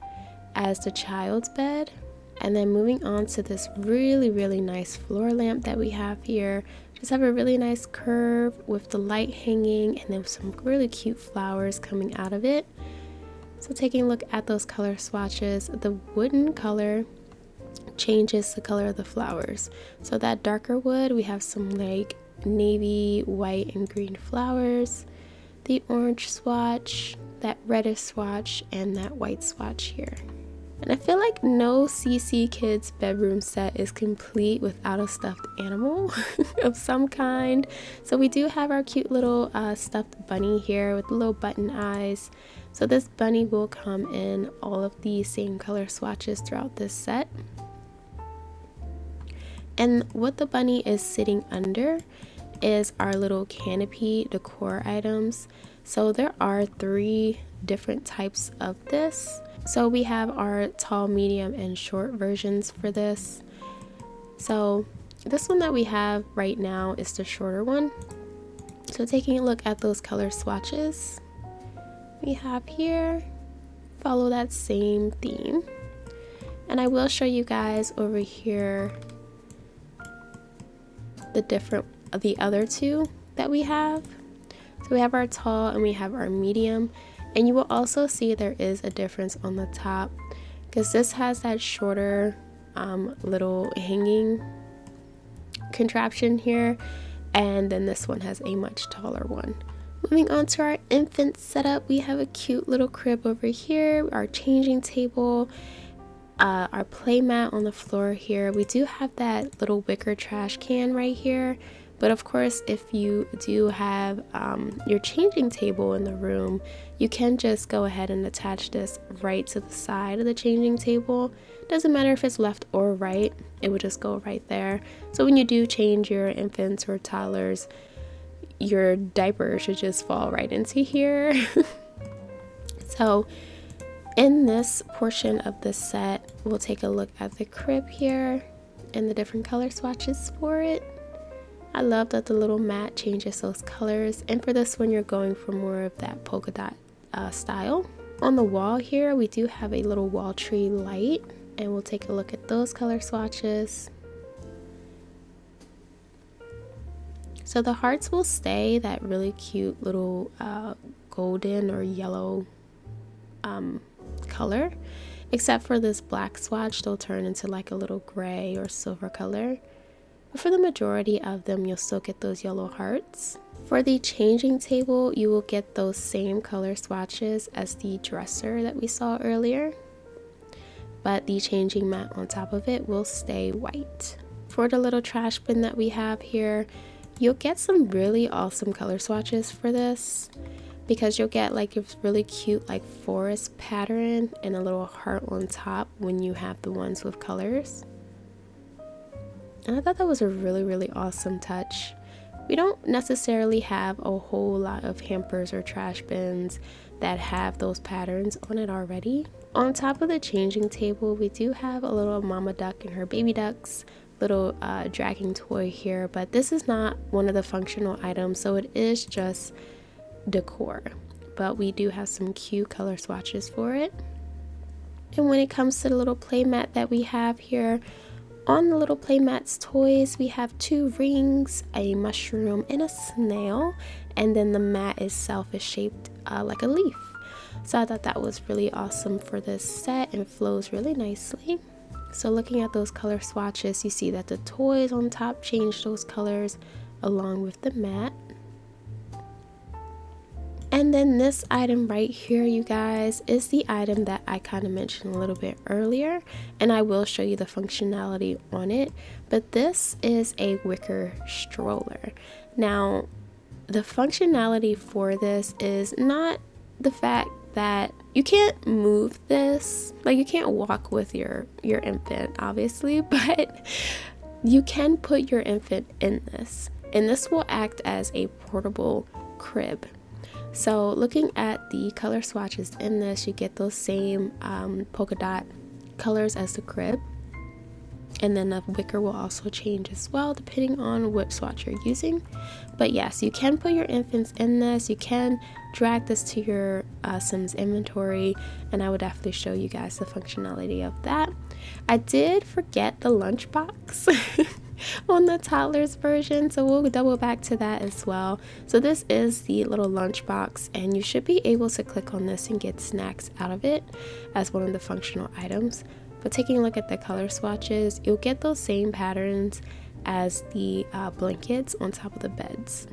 as the child's bed. And then moving on to this really, really nice floor lamp that we have here. Just have a really nice curve with the light hanging and then some really cute flowers coming out of it. So taking a look at those color swatches, the wooden color changes the color of the flowers. So that darker wood, we have some like navy, white, and green flowers. The orange swatch, that reddish swatch, and that white swatch here. And I feel like no CC Kids bedroom set is complete without a stuffed animal of some kind. So we do have our cute little stuffed bunny here with little button eyes. So this bunny will come in all of the same color swatches throughout this set. And what the bunny is sitting under is our little canopy decor items. So there are 3 different types of this. So we have our tall, medium, and short versions for this. So this one that we have right now is the shorter one. So taking a look at those color swatches we have here, follow that same theme. And I will show you guys over here the other 2 that we have. So we have our tall and we have our medium, and you will also see there is a difference on the top because this has that shorter little hanging contraption here, and then this one has a much taller one. Moving on to our infant setup, we have a cute little crib over here, our changing table, our play mat on the floor here. We do have that little wicker trash can right here, But of course, if you do have your changing table in the room, you can just go ahead and attach this right to the side of the changing table. Doesn't matter if it's left or right, it would just go right there. So when you do change your infants or toddlers, your diaper should just fall right into here. So in this portion of the set, we'll take a look at the crib here and the different color swatches for it. I love that the little mat changes those colors, and for this one you're going for more of that polka dot style. On the wall here we do have a little wall tree light, and we'll take a look at those color swatches. So the hearts will stay that really cute little golden or yellow color, except for this black swatch, they'll turn into like a little gray or silver color. But for the majority of them, you'll still get those yellow hearts. For the changing table, you will get those same color swatches as the dresser that we saw earlier, but the changing mat on top of it will stay white. For the little trash bin that we have here, you'll get some really awesome color swatches for this, because you'll get like a really cute like forest pattern and a little heart on top when you have the ones with colors. And I thought that was a really awesome touch. We don't necessarily have a whole lot of hampers or trash bins that have those patterns on it already. On top of the changing table, we do have a little mama duck and her baby ducks little dragging toy here, but this is not one of the functional items, so it is just decor. But we do have some cute color swatches for it. And when it comes to the little play mat that we have here, on the little playmat's toys, we have 2 rings, a mushroom, and a snail, and then the mat itself is shaped like a leaf. So I thought that was really awesome for this set and flows really nicely. So looking at those color swatches, you see that the toys on top change those colors along with the mat. And then this item right here, you guys, is the item that I kind of mentioned a little bit earlier, and I will show you the functionality on it. But this is a wicker stroller. Now, the functionality for this is not the fact that you can't move this, like you can't walk with your infant, obviously, but you can put your infant in this, and this will act as a portable crib. So looking at the color swatches in this, you get those same polka dot colors as the crib. And then the wicker will also change as well depending on what swatch you're using. But yes, you can put your infants in this. You can drag this to your Sims inventory, and I would definitely show you guys the functionality of that. I did forget the lunchbox on the toddlers version, so we'll double back to that as well. So this is the little lunchbox, and you should be able to click on this and get snacks out of it as one of the functional items. But taking a look at the color swatches, you'll get those same patterns as the blankets on top of the beds.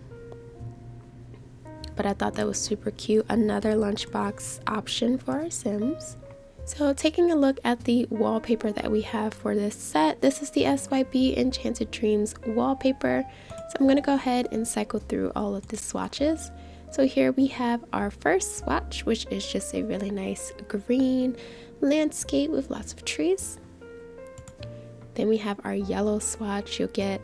But I thought that was super cute. Another lunchbox option for our Sims. So taking a look at the wallpaper that we have for this set, this is the SYB Enchanted Dreams wallpaper. So I'm going to go ahead and cycle through all of the swatches. So here we have our first swatch, which is just a really nice green landscape with lots of trees. Then we have our yellow swatch. You'll get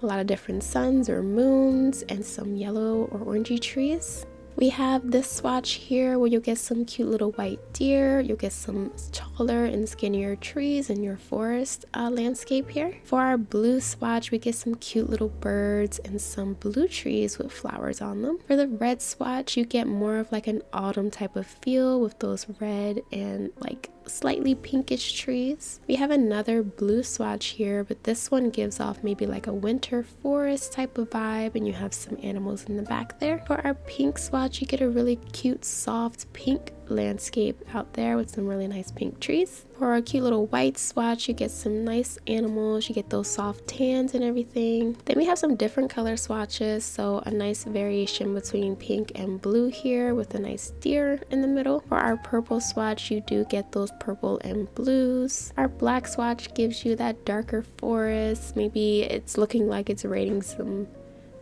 a lot of different suns or moons and some yellow or orangey trees. We have this swatch here where you'll get some cute little white deer. You'll get some taller and skinnier trees in your forest landscape here. For our blue swatch, we get some cute little birds and some blue trees with flowers on them. For the red swatch, you get more of like an autumn type of feel with those red and like slightly pinkish trees. We have another blue swatch here, but this one gives off maybe like a winter forest type of vibe, and you have some animals in the back there. For our pink swatch, you get a really cute soft pink landscape out there with some really nice pink trees. For our cute little white swatch, you get some nice animals, you get those soft tans and everything. Then we have some different color swatches, so a nice variation between pink and blue here with a nice deer in the middle. For our purple swatch, you do get those purple and blues. Our black swatch gives you that darker forest. Maybe it's looking like it's raining some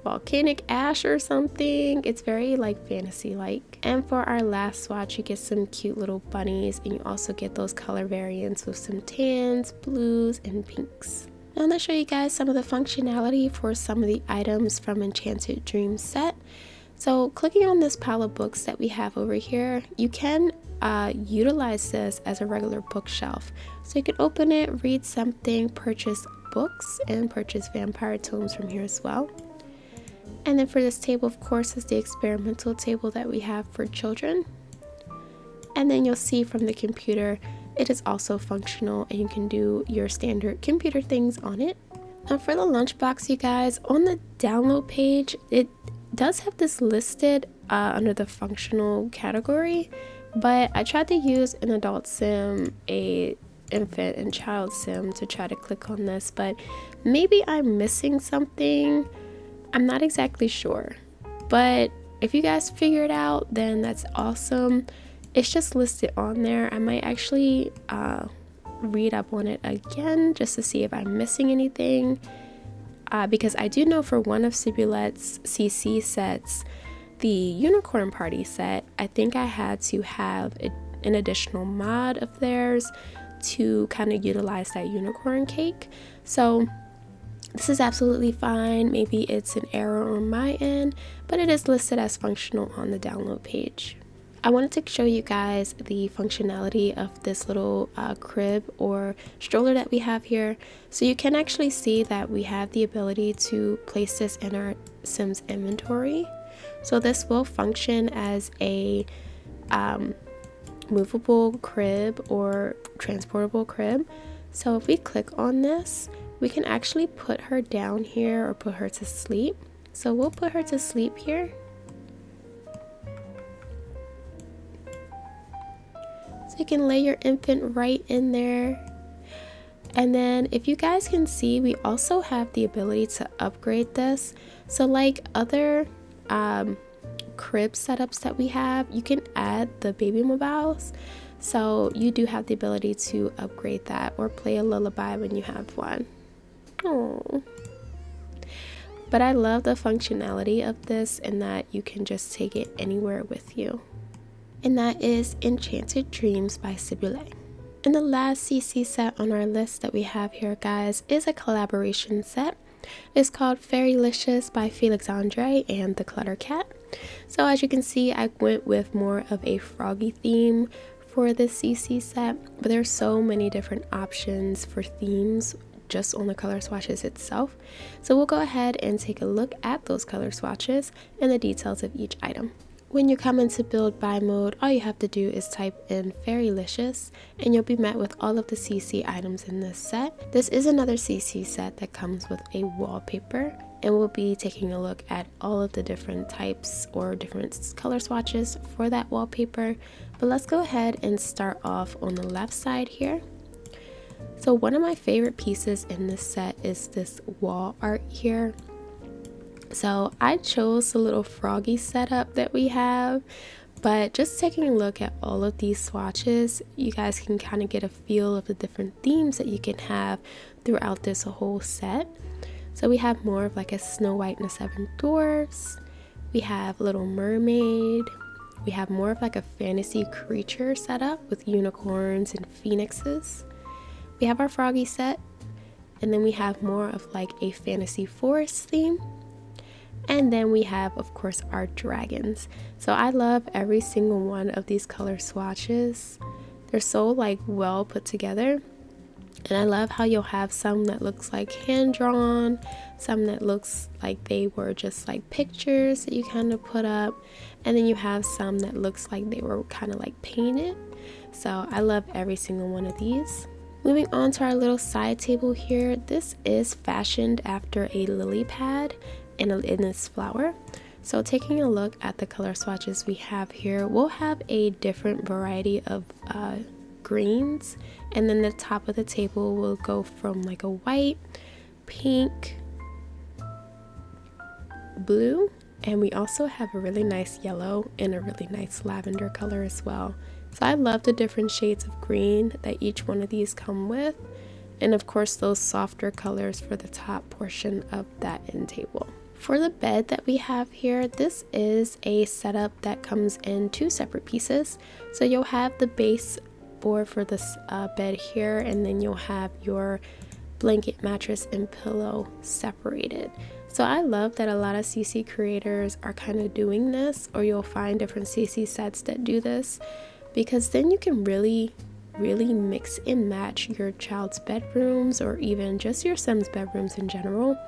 volcanic ash or something. It's very like fantasy like. And for our last swatch, you get some cute little bunnies, and you also get those color variants with some tans, blues, and pinks. Now I'm going to show you guys some of the functionality for some of the items from Enchanted Dreams set. So clicking on this pile of books that we have over here, you can utilize this as a regular bookshelf. So you can open it, read something, purchase books, and purchase vampire tomes from here as well. And then for this table, of course, is the experimental table that we have for children. And then you'll see from the computer, it is also functional and you can do your standard computer things on it. Now for the lunchbox, you guys, on the download page, it does have this listed under the functional category, but I tried to use an adult sim, a infant and child sim to try to click on this, but maybe I'm missing something. I'm not exactly sure, but if you guys figure it out, then that's awesome. It's just listed on there. I might actually read up on it again just to see if I'm missing anything, because I do know for one of Cibulette's CC sets, the Unicorn Party set, I think I had to have an additional mod of theirs to kind of utilize that unicorn cake. So this is absolutely fine. Maybe it's an error on my end, but it is listed as functional on the download page. I wanted to show you guys the functionality of this little crib or stroller that we have here. So you can actually see that we have the ability to place this in our Sims inventory. So this will function as a movable crib or transportable crib. So if we click on this, we can actually put her down here or put her to sleep. So we'll put her to sleep here. So you can lay your infant right in there. And then if you guys can see, we also have the ability to upgrade this. So like other crib setups that we have, you can add the baby mobiles. So you do have the ability to upgrade that or play a lullaby when you have one. Oh. But I love the functionality of this and that you can just take it anywhere with you. And that is Enchanted Dreams by Cibulette. And the last CC set on our list that we have here, guys, is a collaboration set. It's called 𝘊𝘰𝘻𝘺 by 𝘊𝘰𝘺 and the Clutter Cat. So as you can see, I went with more of a froggy theme for this CC set, but there's so many different options for themes just on the color swatches itself. So we'll go ahead and take a look at those color swatches and the details of each item. When you come into build by mode, all you have to do is type in 𝘊𝘰𝘻𝘺 and you'll be met with all of the CC items in this set. This is another CC set that comes with a wallpaper, and we'll be taking a look at all of the different types or different color swatches for that wallpaper. But let's go ahead and start off on the left side here. So one of my favorite pieces in this set is this wall art here. So I chose the little froggy setup that we have, but just taking a look at all of these swatches, you guys can kind of get a feel of the different themes that you can have throughout this whole set. So we have more of like a Snow White and the Seven Dwarfs, we have Little Mermaid, we have more of like a fantasy creature setup with unicorns and phoenixes. We have our froggy set, and then we have more of like a fantasy forest theme. And then we have, of course, our dragons. So I love every single one of these color swatches. They're so like well put together. And I love how you'll have some that looks like hand drawn, some that looks like they were just like pictures that you kind of put up, and then you have some that looks like they were kind of like painted. So I love every single one of these. Moving on to our little side table here, this is fashioned after a lily pad in this flower. So taking a look at the color swatches we have here, we'll have a different variety of greens, and then the top of the table will go from like a white, pink, blue, and we also have a really nice yellow and a really nice lavender color as well. So I love the different shades of green that each one of these come with, and of course those softer colors for the top portion of that end table. For the bed that we have here, this is a setup that comes in two separate pieces. So you'll have the base board for this bed here, and then you'll have your blanket, mattress, and pillow separated. So I love that a lot of CC creators are kind of doing this, or you'll find different CC sets that do this, because then you can really mix and match your child's bedrooms, or even just your Sims bedrooms in general,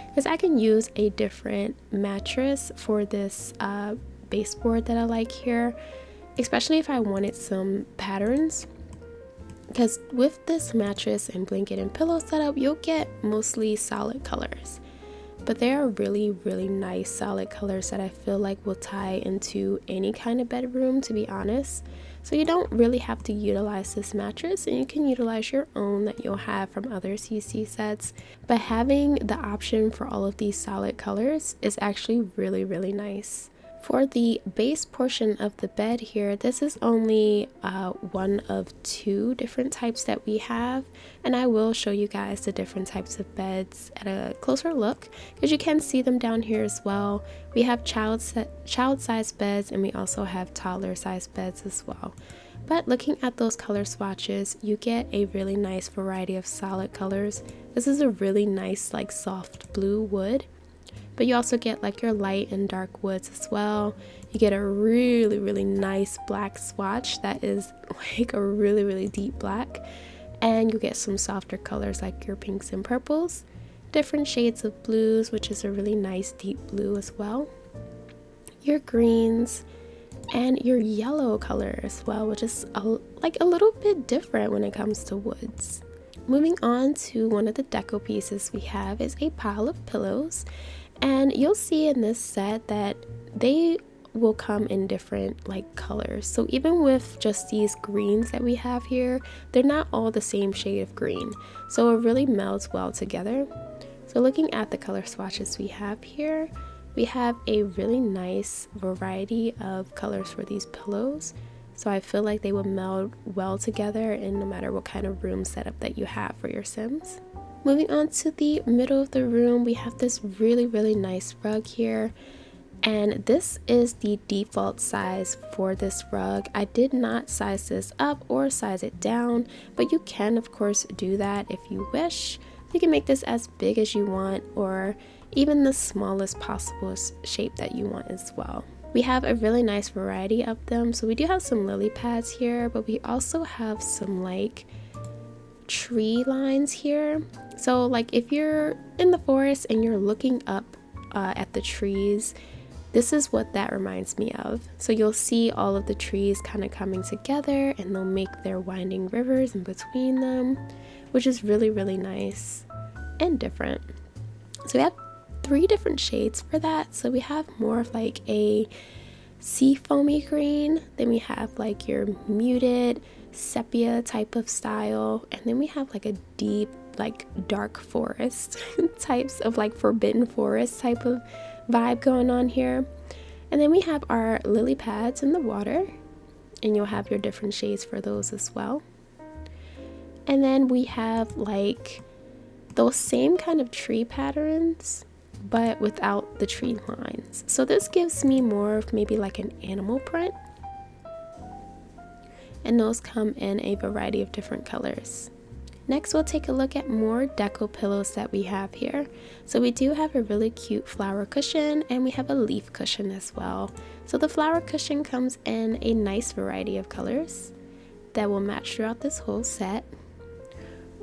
because I can use a different mattress for this baseboard that I like here, especially if I wanted some patterns, because with this mattress and blanket and pillow setup you'll get mostly solid colors, but they are really nice solid colors that I feel like will tie into any kind of bedroom, to be honest. So you don't really have to utilize this mattress, and you can utilize your own that you'll have from other CC sets. But having the option for all of these solid colors is actually really nice. For the base portion of the bed here, this is only one of two different types that we have, and I will show you guys the different types of beds at a closer look, because you can see them down here as well. We have child-sized beds, and we also have toddler-sized beds as well. But looking at those color swatches, you get a really nice variety of solid colors. This is a really nice like soft blue wood, but you also get like your light and dark woods as well. You get a really nice black swatch that is like a really deep black, and you get some softer colors like your pinks and purples, different shades of blues, which is a really nice deep blue as well, your greens, and your yellow color as well, which is like a little bit different when it comes to woods. Moving on to one of the deco pieces we have is a pile of pillows. And you'll see in this set that they will come in different like colors. So even with just these greens that we have here, they're not all the same shade of green. So it really melds well together. So looking at the color swatches we have here, we have a really nice variety of colors for these pillows. So I feel like they will meld well together in no matter what kind of room setup that you have for your Sims. Moving on to the middle of the room, we have this really nice rug here, and this is the default size for this rug. I did not size this up or size it down, but you can of course do that if you wish. You can make this as big as you want, or even the smallest possible shape that you want as well. We have a really nice variety of them. So we do have some lily pads here, but we also have some like tree lines here. So like if you're in the forest and you're looking up at the trees, this is what that reminds me of. So you'll see all of the trees kind of coming together, and they'll make their winding rivers in between them, which is really nice and different. So we have 3 different shades for that. So we have more of like a sea foamy green, then we have like your muted sepia type of style, and then we have like a deep like dark forest types of like forbidden forest type of vibe going on here. And then we have our lily pads in the water, and you'll have your different shades for those as well. And then we have like those same kind of tree patterns but without the tree lines. So this gives me more of maybe like an animal print, and those come in a variety of different colors. Next, we'll take a look at more deco pillows that we have here. So we do have a really cute flower cushion, and we have a leaf cushion as well. So the flower cushion comes in a nice variety of colors that will match throughout this whole set,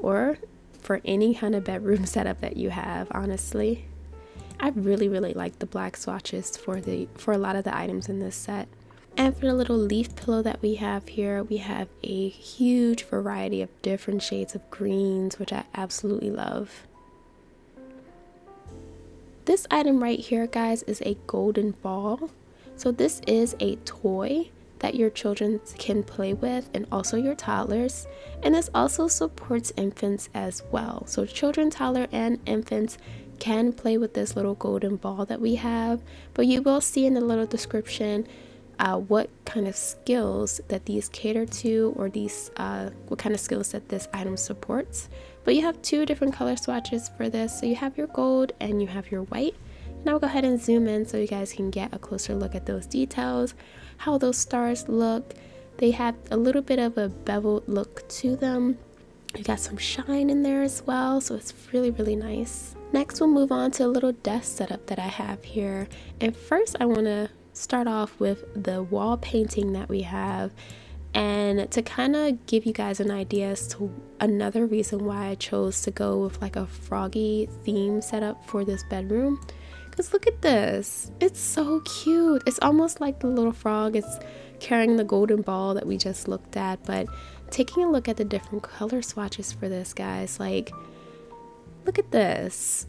or for any kind of bedroom setup that you have, honestly. I really like the black swatches for a lot of the items in this set. And for the little leaf pillow that we have here, we have a huge variety of different shades of greens, which I absolutely love. This item right here, guys, is a golden ball. So this is a toy that your children can play with, and also your toddlers. And this also supports infants as well. So children, toddler, and infants can play with this little golden ball that we have, but you will see in the little description what kind of skills that these cater to, or these what kind of skills that this item supports. But you have 2 different color swatches for this. So you have your gold and you have your white, Now we'll go ahead and zoom in so you guys can get a closer look at those details, how those stars look. They have a little bit of a beveled look to them. You got some shine in there as well, so it's really, really nice. Next, we'll move on to a little desk setup that I have here. And first, I want to start off with the wall painting that we have, and to kind of give you guys an idea as to another reason why I chose to go with like a froggy theme setup for this bedroom. Because look at this, it's so cute. It's almost like the little frog is carrying the golden ball that we just looked at, but taking a look at the different color swatches for this, guys, like look at this.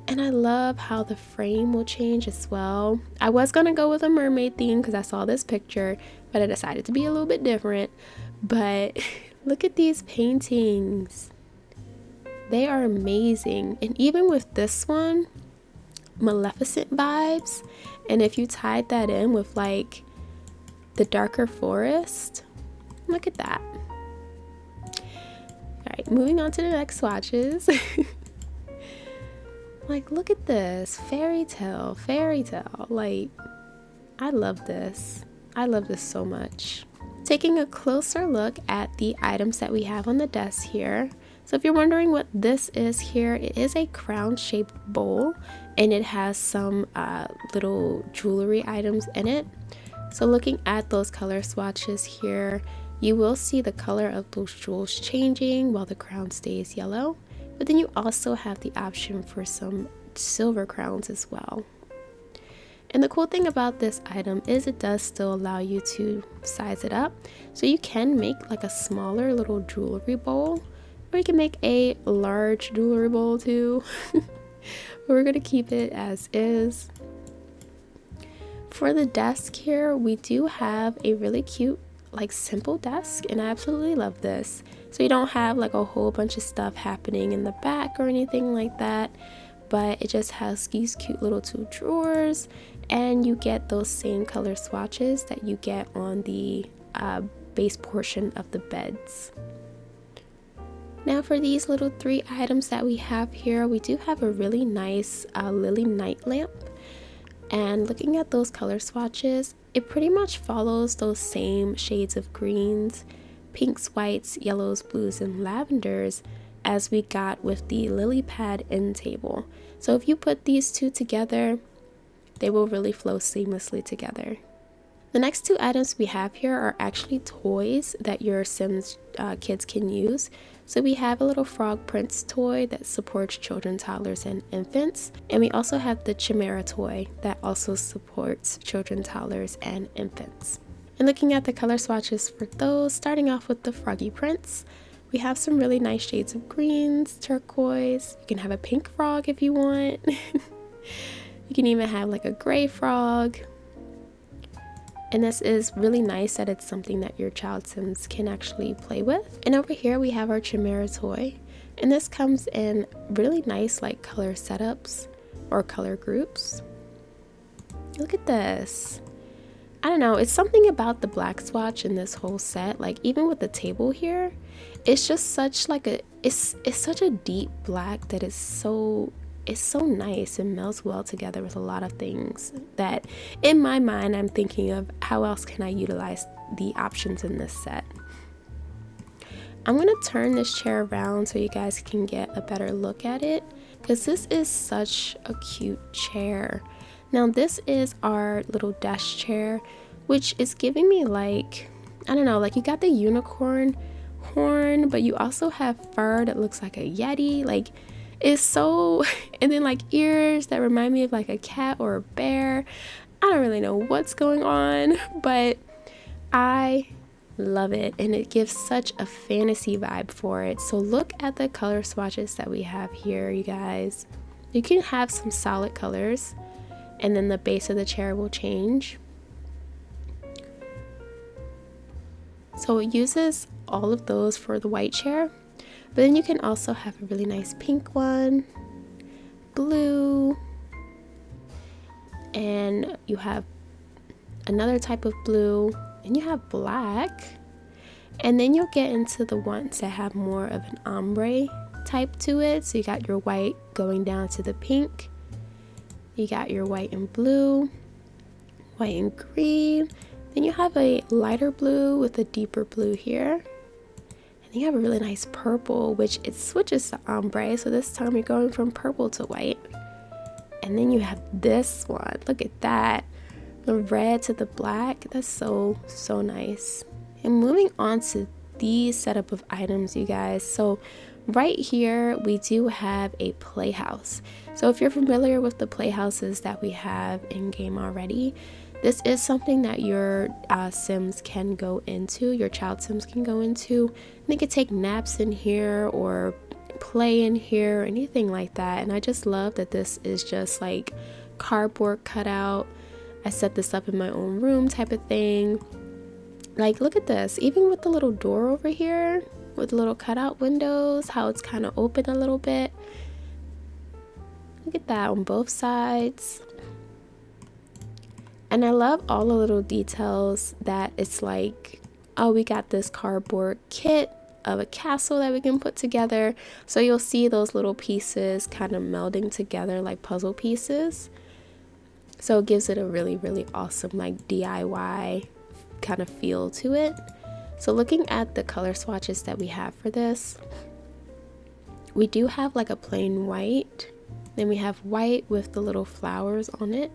And I love how the frame will change as well. I was gonna go with a mermaid theme because I saw this picture, but I decided to be a little bit different. But look at these paintings, they are amazing. And even with this one, Maleficent vibes, and if you tied that in with like the darker forest, look at that. All right, moving on to the next swatches. Like, look at this, fairy tale. Like, I love this. I love this so much. Taking a closer look at the items that we have on the desk here. So if you're wondering what this is here, it is a crown-shaped bowl, and it has some little jewelry items in it. So looking at those color swatches here, you will see the color of those jewels changing while the crown stays yellow. But then you also have the option for some silver crowns as well. And the cool thing about this item is it does still allow you to size it up. So you can make like a smaller little jewelry bowl, or you can make a large jewelry bowl too. We're gonna keep it as is. For the desk here, we do have a really cute, like, simple desk, and I absolutely love this. So you don't have like a whole bunch of stuff happening in the back or anything like that, but it just has these cute little two drawers, and you get those same color swatches that you get on the base portion of the beds. Now for these little three items that we have here, we do have a really nice lily night lamp. And looking at those color swatches, it pretty much follows those same shades of greens, pinks, whites, yellows, blues, and lavenders as we got with the lily pad end table. So if you put these two together, they will really flow seamlessly together. The next two items we have here are actually toys that your Sims kids can use. So we have a little frog prince toy that supports children, toddlers, and infants. And we also have the Chimera toy that also supports children, toddlers, and infants. And looking at the color swatches for those, starting off with the froggy prince, we have some really nice shades of greens, turquoise. You can have a pink frog if you want. You can even have like a gray frog. And this is really nice that it's something that your child Sims can actually play with. And over here we have our Chimera toy. And this comes in really nice like color setups or color groups. Look at this. I don't know, it's something about the black swatch in this whole set. Like even with the table here, it's just such like a, it's such a deep black that it's so nice and melts well together with a lot of things that in my mind I'm thinking of how else can I utilize the options in this set. I'm gonna turn this chair around so you guys can get a better look at it, because this is such a cute chair. Now this is our little desk chair, which is giving me like, I don't know, like you got the unicorn horn, but you also have fur that looks like a yeti. Like it's so, and then like ears that remind me of like a cat or a bear. I don't really know what's going on, but I love it, and it gives such a fantasy vibe for it. So look at the color swatches that we have here, you guys. You can have some solid colors, and then the base of the chair will change. So it uses all of those for the white chair, but then you can also have a really nice pink one, blue, and you have another type of blue, and you have black, and then you'll get into the ones that have more of an ombre type to it. So you got your white going down to the pink, You got your white and blue, white and green. Then you have a lighter blue with a deeper blue here. And you have a really nice purple, which it switches to ombre. So this time you're going from purple to white. And then you have this one. Look at that. The red to the black. That's so nice. And moving on to these setup of items, you guys. So right here we do have a playhouse. So if you're familiar with the playhouses that we have in game already, this is something that your Sims can go into, your child Sims can go into. They could take naps in here or play in here, anything like that. And I just love that this is just like cardboard cutout. I set this up in my own room type of thing. Like, look at this, even with the little door over here with little cutout windows, how it's kind of open a little bit. Look at that on both sides. And I love all the little details that it's like, oh, we got this cardboard kit of a castle that we can put together. So you'll see those little pieces kind of melding together like puzzle pieces. So it gives it a really awesome like DIY kind of feel to it. So looking at the color swatches that we have for this, we do have like a plain white. Then we have white with the little flowers on it.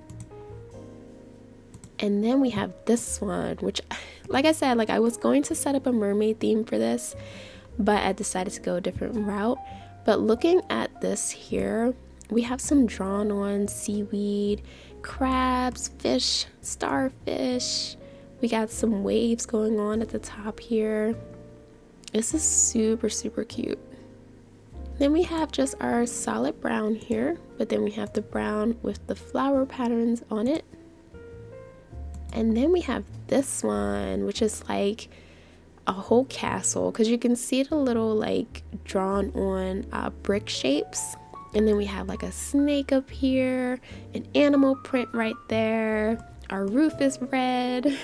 And then we have this one, which, like I said, like I was going to set up a mermaid theme for this, but I decided to go a different route. But looking at this here, we have some drawn on seaweed, crabs, fish, starfish. We got some waves going on at the top here. This is super cute. Then we have just our solid brown here, but then we have the brown with the flower patterns on it. And then we have this one, which is like a whole castle, because you can see the little like drawn on brick shapes. And then we have like a snake up here, an animal print right there. Our roof is red.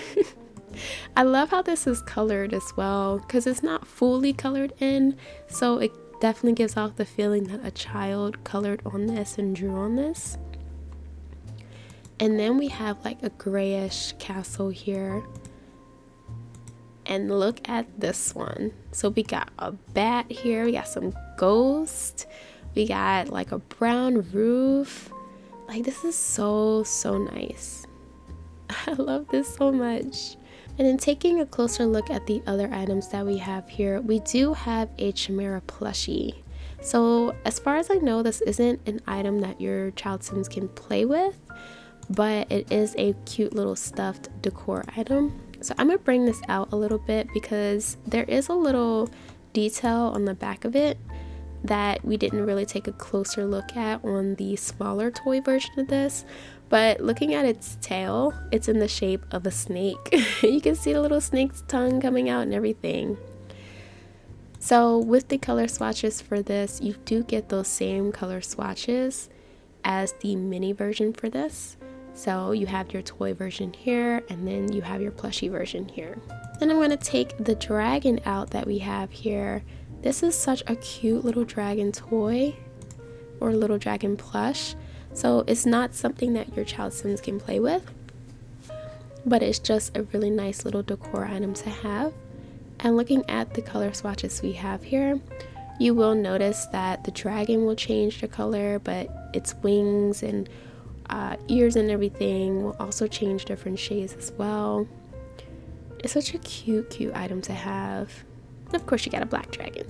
I love how this is colored as well, because it's not fully colored in, so it definitely gives off the feeling that a child colored on this and drew on this. And then we have like a grayish castle here. And look at this one. So we got a bat here, we got some ghosts, we got like a brown roof. Like, this is so nice. I love this so much. And then taking a closer look at the other items that we have here, we do have a 𝘗𝘪𝘴 plushie. So as far as I know, this isn't an item that your child Sims can play with, but it is a cute little stuffed decor item. So I'm gonna bring this out a little bit because there is a little detail on the back of it that we didn't really take a closer look at on the smaller toy version of this. But looking at its tail, it's in the shape of a snake. You can see the little snake's tongue coming out and everything. So with the color swatches for this, you do get those same color swatches as the mini version for this. So you have your toy version here, and then you have your plushie version here. Then I'm going to take the dragon out that we have here. This is such a cute little dragon toy or little dragon plush. So it's not something that your child Sims can play with, but it's just a really nice little decor item to have. And looking at the color swatches we have here, you will notice that the dragon will change the color, but its wings and ears and everything will also change different shades as well. It's such a cute item to have. And of course you got a black dragon.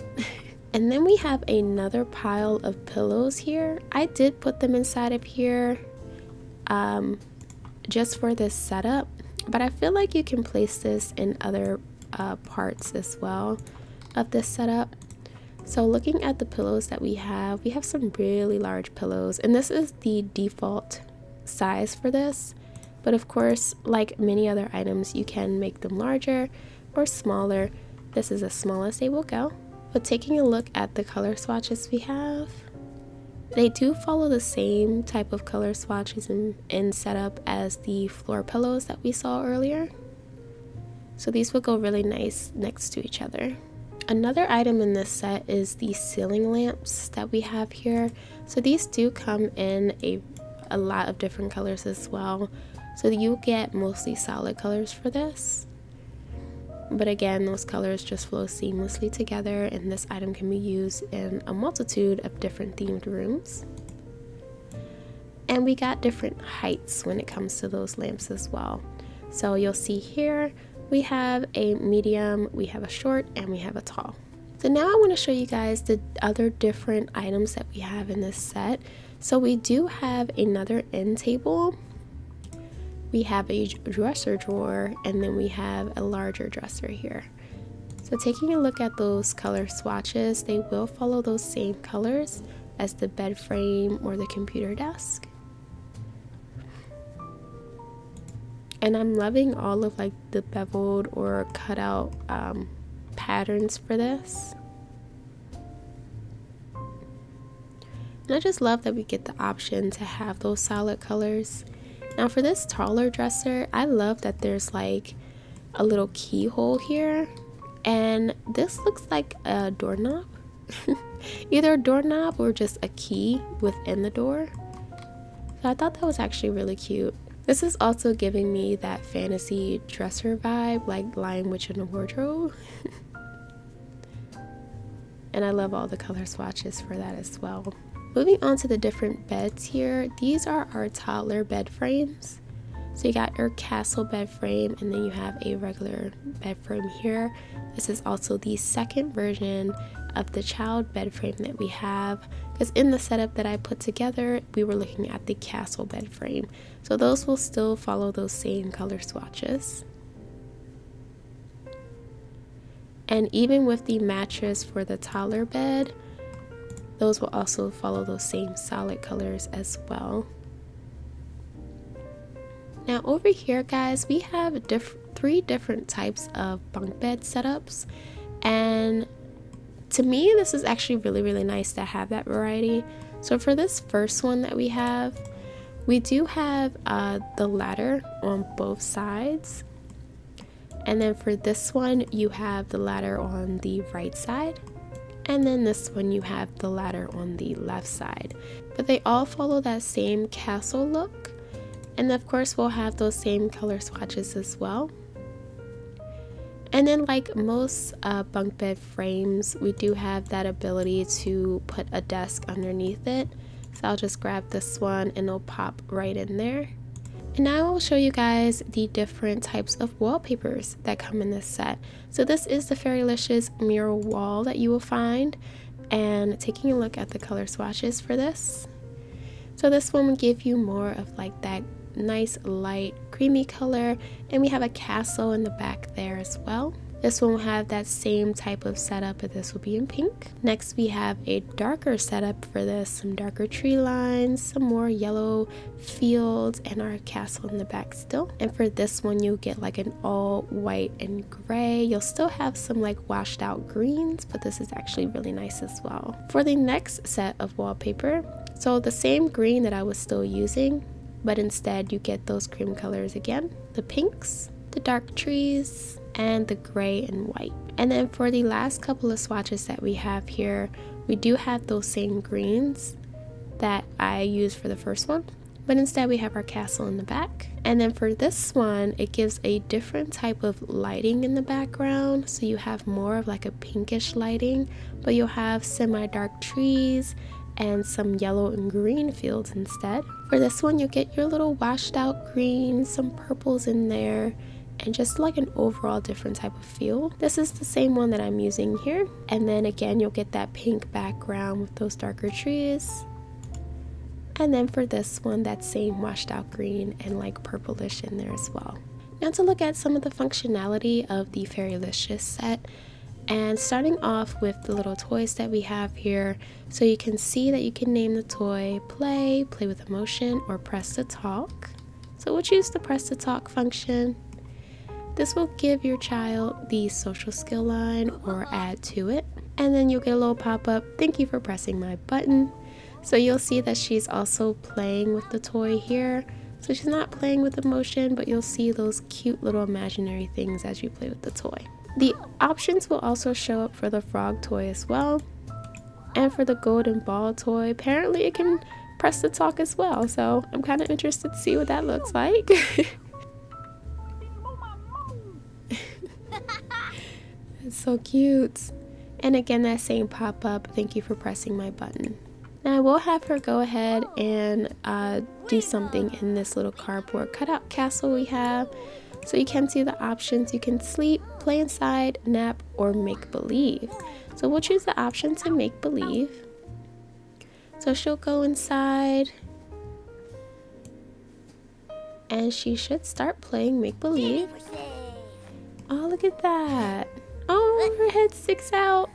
And then we have another pile of pillows here. I did put them inside of here just for this setup, but I feel like you can place this in other parts as well of this setup. So looking at the pillows that we have some really large pillows, and this is the default size for this, but of course, like many other items, you can make them larger or smaller. This is as small as they will go. But taking a look at the color swatches we have, they do follow the same type of color swatches and setup as the floor pillows that we saw earlier. So these will go really nice next to each other. Another item in this set is the ceiling lamps that we have here. So these do come in a a lot of different colors as well, so you get mostly solid colors for this. But again, those colors just flow seamlessly together, and this item can be used in a multitude of different themed rooms. And we got different heights when it comes to those lamps as well. So you'll see here we have a medium, we have a short, and we have a tall. So now I want to show you guys the other different items that we have in this set. So we do have another end table. We have a dresser drawer, and then we have a larger dresser here. So taking a look at those color swatches, they will follow those same colors as the bed frame or the computer desk. And I'm loving all of like the beveled or cutout patterns for this. And I just love that we get the option to have those solid colors. Now for this taller dresser, I love that there's like a little keyhole here, and this looks like a doorknob. Either a doorknob or just a key within the door. So I thought that was actually really cute. This is also giving me that fantasy dresser vibe, like Lion, Witch, and the Wardrobe. And I love all the color swatches for that as well. Moving on to the different beds here, these are our toddler bed frames. So you got your castle bed frame, and then you have a regular bed frame here. This is also the second version of the child bed frame that we have, because in the setup that I put together, we were looking at the castle bed frame. So those will still follow those same color swatches. And even with the mattress for the toddler bed, those will also follow those same solid colors as well. Now over here, guys, we have three different types of bunk bed setups, and to me this is actually really nice to have that variety. So for this first one that we do have the ladder on both sides, and then for this one you have the ladder on the right side, and then this one you have the ladder on the left side. But they all follow that same castle look, and of course we'll have those same color swatches as well. And then like most bunk bed frames, we do have that ability to put a desk underneath it. So I'll just grab this one and it'll pop right in there. And now I'll show you guys the different types of wallpapers that come in this set. So this is the 𝘍𝘀𝘆 mirror wall that you will find, and taking a look at the color swatches for this. So this one will give you more of like that nice light creamy color, and we have a castle in the back there as well. This one will have that same type of setup, but this will be in pink. Next we have a darker setup for this, some darker tree lines, some more yellow fields, and our castle in the back still. And for this one you'll get like an all white and gray. You'll still have some like washed out greens, but this is actually really nice as well. For the next set of wallpaper, so the same green that I was still using, but instead you get those cream colors again, the pinks, the dark trees, and the gray and white. And then for the last couple of swatches that we have here, we do have those same greens that I used for the first one, but instead we have our castle in the back. And then for this one, it gives a different type of lighting in the background, so you have more of like a pinkish lighting, but you'll have semi-dark trees and some yellow and green fields instead. For this one, you'll get your little washed out greens, some purples in there, and just like an overall different type of feel. This is the same one that I'm using here. And then again, you'll get that pink background with those darker trees. And then for this one, that same washed out green and like purplish in there as well. Now to look at some of the functionality of the 𝘍𝘀𝘆 set. And starting off with the little toys that we have here, so you can see that you can name the toy play, play with emotion, or press to talk. So we'll choose the press to talk function. This will give your child the social skill line or add to it. And then you'll get a little pop-up, thank you for pressing my button. So you'll see that she's also playing with the toy here. So she's not playing with emotion, but you'll see those cute little imaginary things as you play with the toy. The options will also show up for the frog toy as well. And for the golden ball toy, apparently it can press to talk as well. So I'm kind of interested to see what that looks like. It's so cute. And again, that same pop-up, thank you for pressing my button. Now I will have her go ahead and do something in this little cardboard cutout castle we have. So you can see the options. You can sleep, play inside, nap, or make believe. So we'll choose the option to make believe. So she'll go inside and she should start playing make believe. Oh, look at that. Oh, her head sticks out.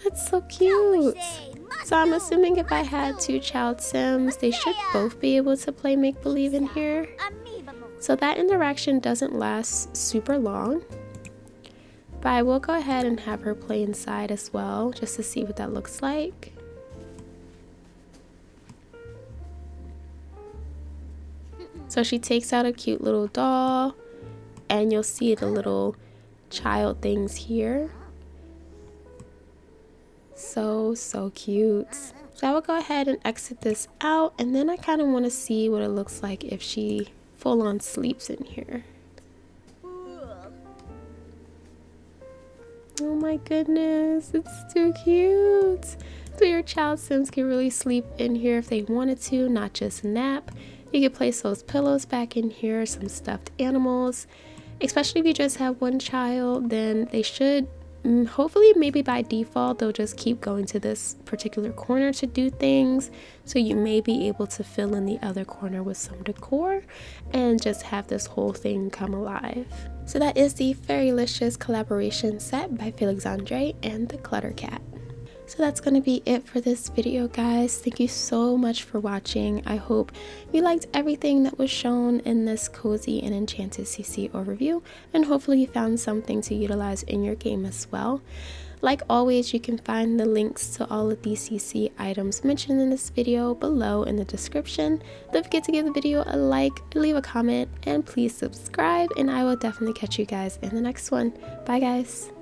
That's so cute. So I'm assuming if I had two child sims, they should both be able to play make believe in here. So that interaction doesn't last super long. But I will go ahead and have her play inside as well, just to see what that looks like. So she takes out a cute little doll, and you'll see the little child things here. So cute. So I will go ahead and exit this out, and then I kind of want to see what it looks like if she full on sleeps in here. Oh my goodness, it's too cute. So your child sims can really sleep in here if they wanted to, not just nap. You can place those pillows back in here, some stuffed animals. Especially if you just have one child, then they should, hopefully maybe by default, they'll just keep going to this particular corner to do things. So you may be able to fill in the other corner with some decor and just have this whole thing come alive. So that is the 𝘍𝘀𝘀𝘆 collaboration set by Felix Andre and the Clutter Cat. So that's going to be it for this video, guys. Thank you so much for watching. I hope you liked everything that was shown in this Cozy and Enchanted CC overview, and hopefully you found something to utilize in your game as well. Like always, you can find the links to all of these CC items mentioned in this video below in the description. Don't forget to give the video a like, leave a comment, and please subscribe, and I will definitely catch you guys in the next one. Bye guys!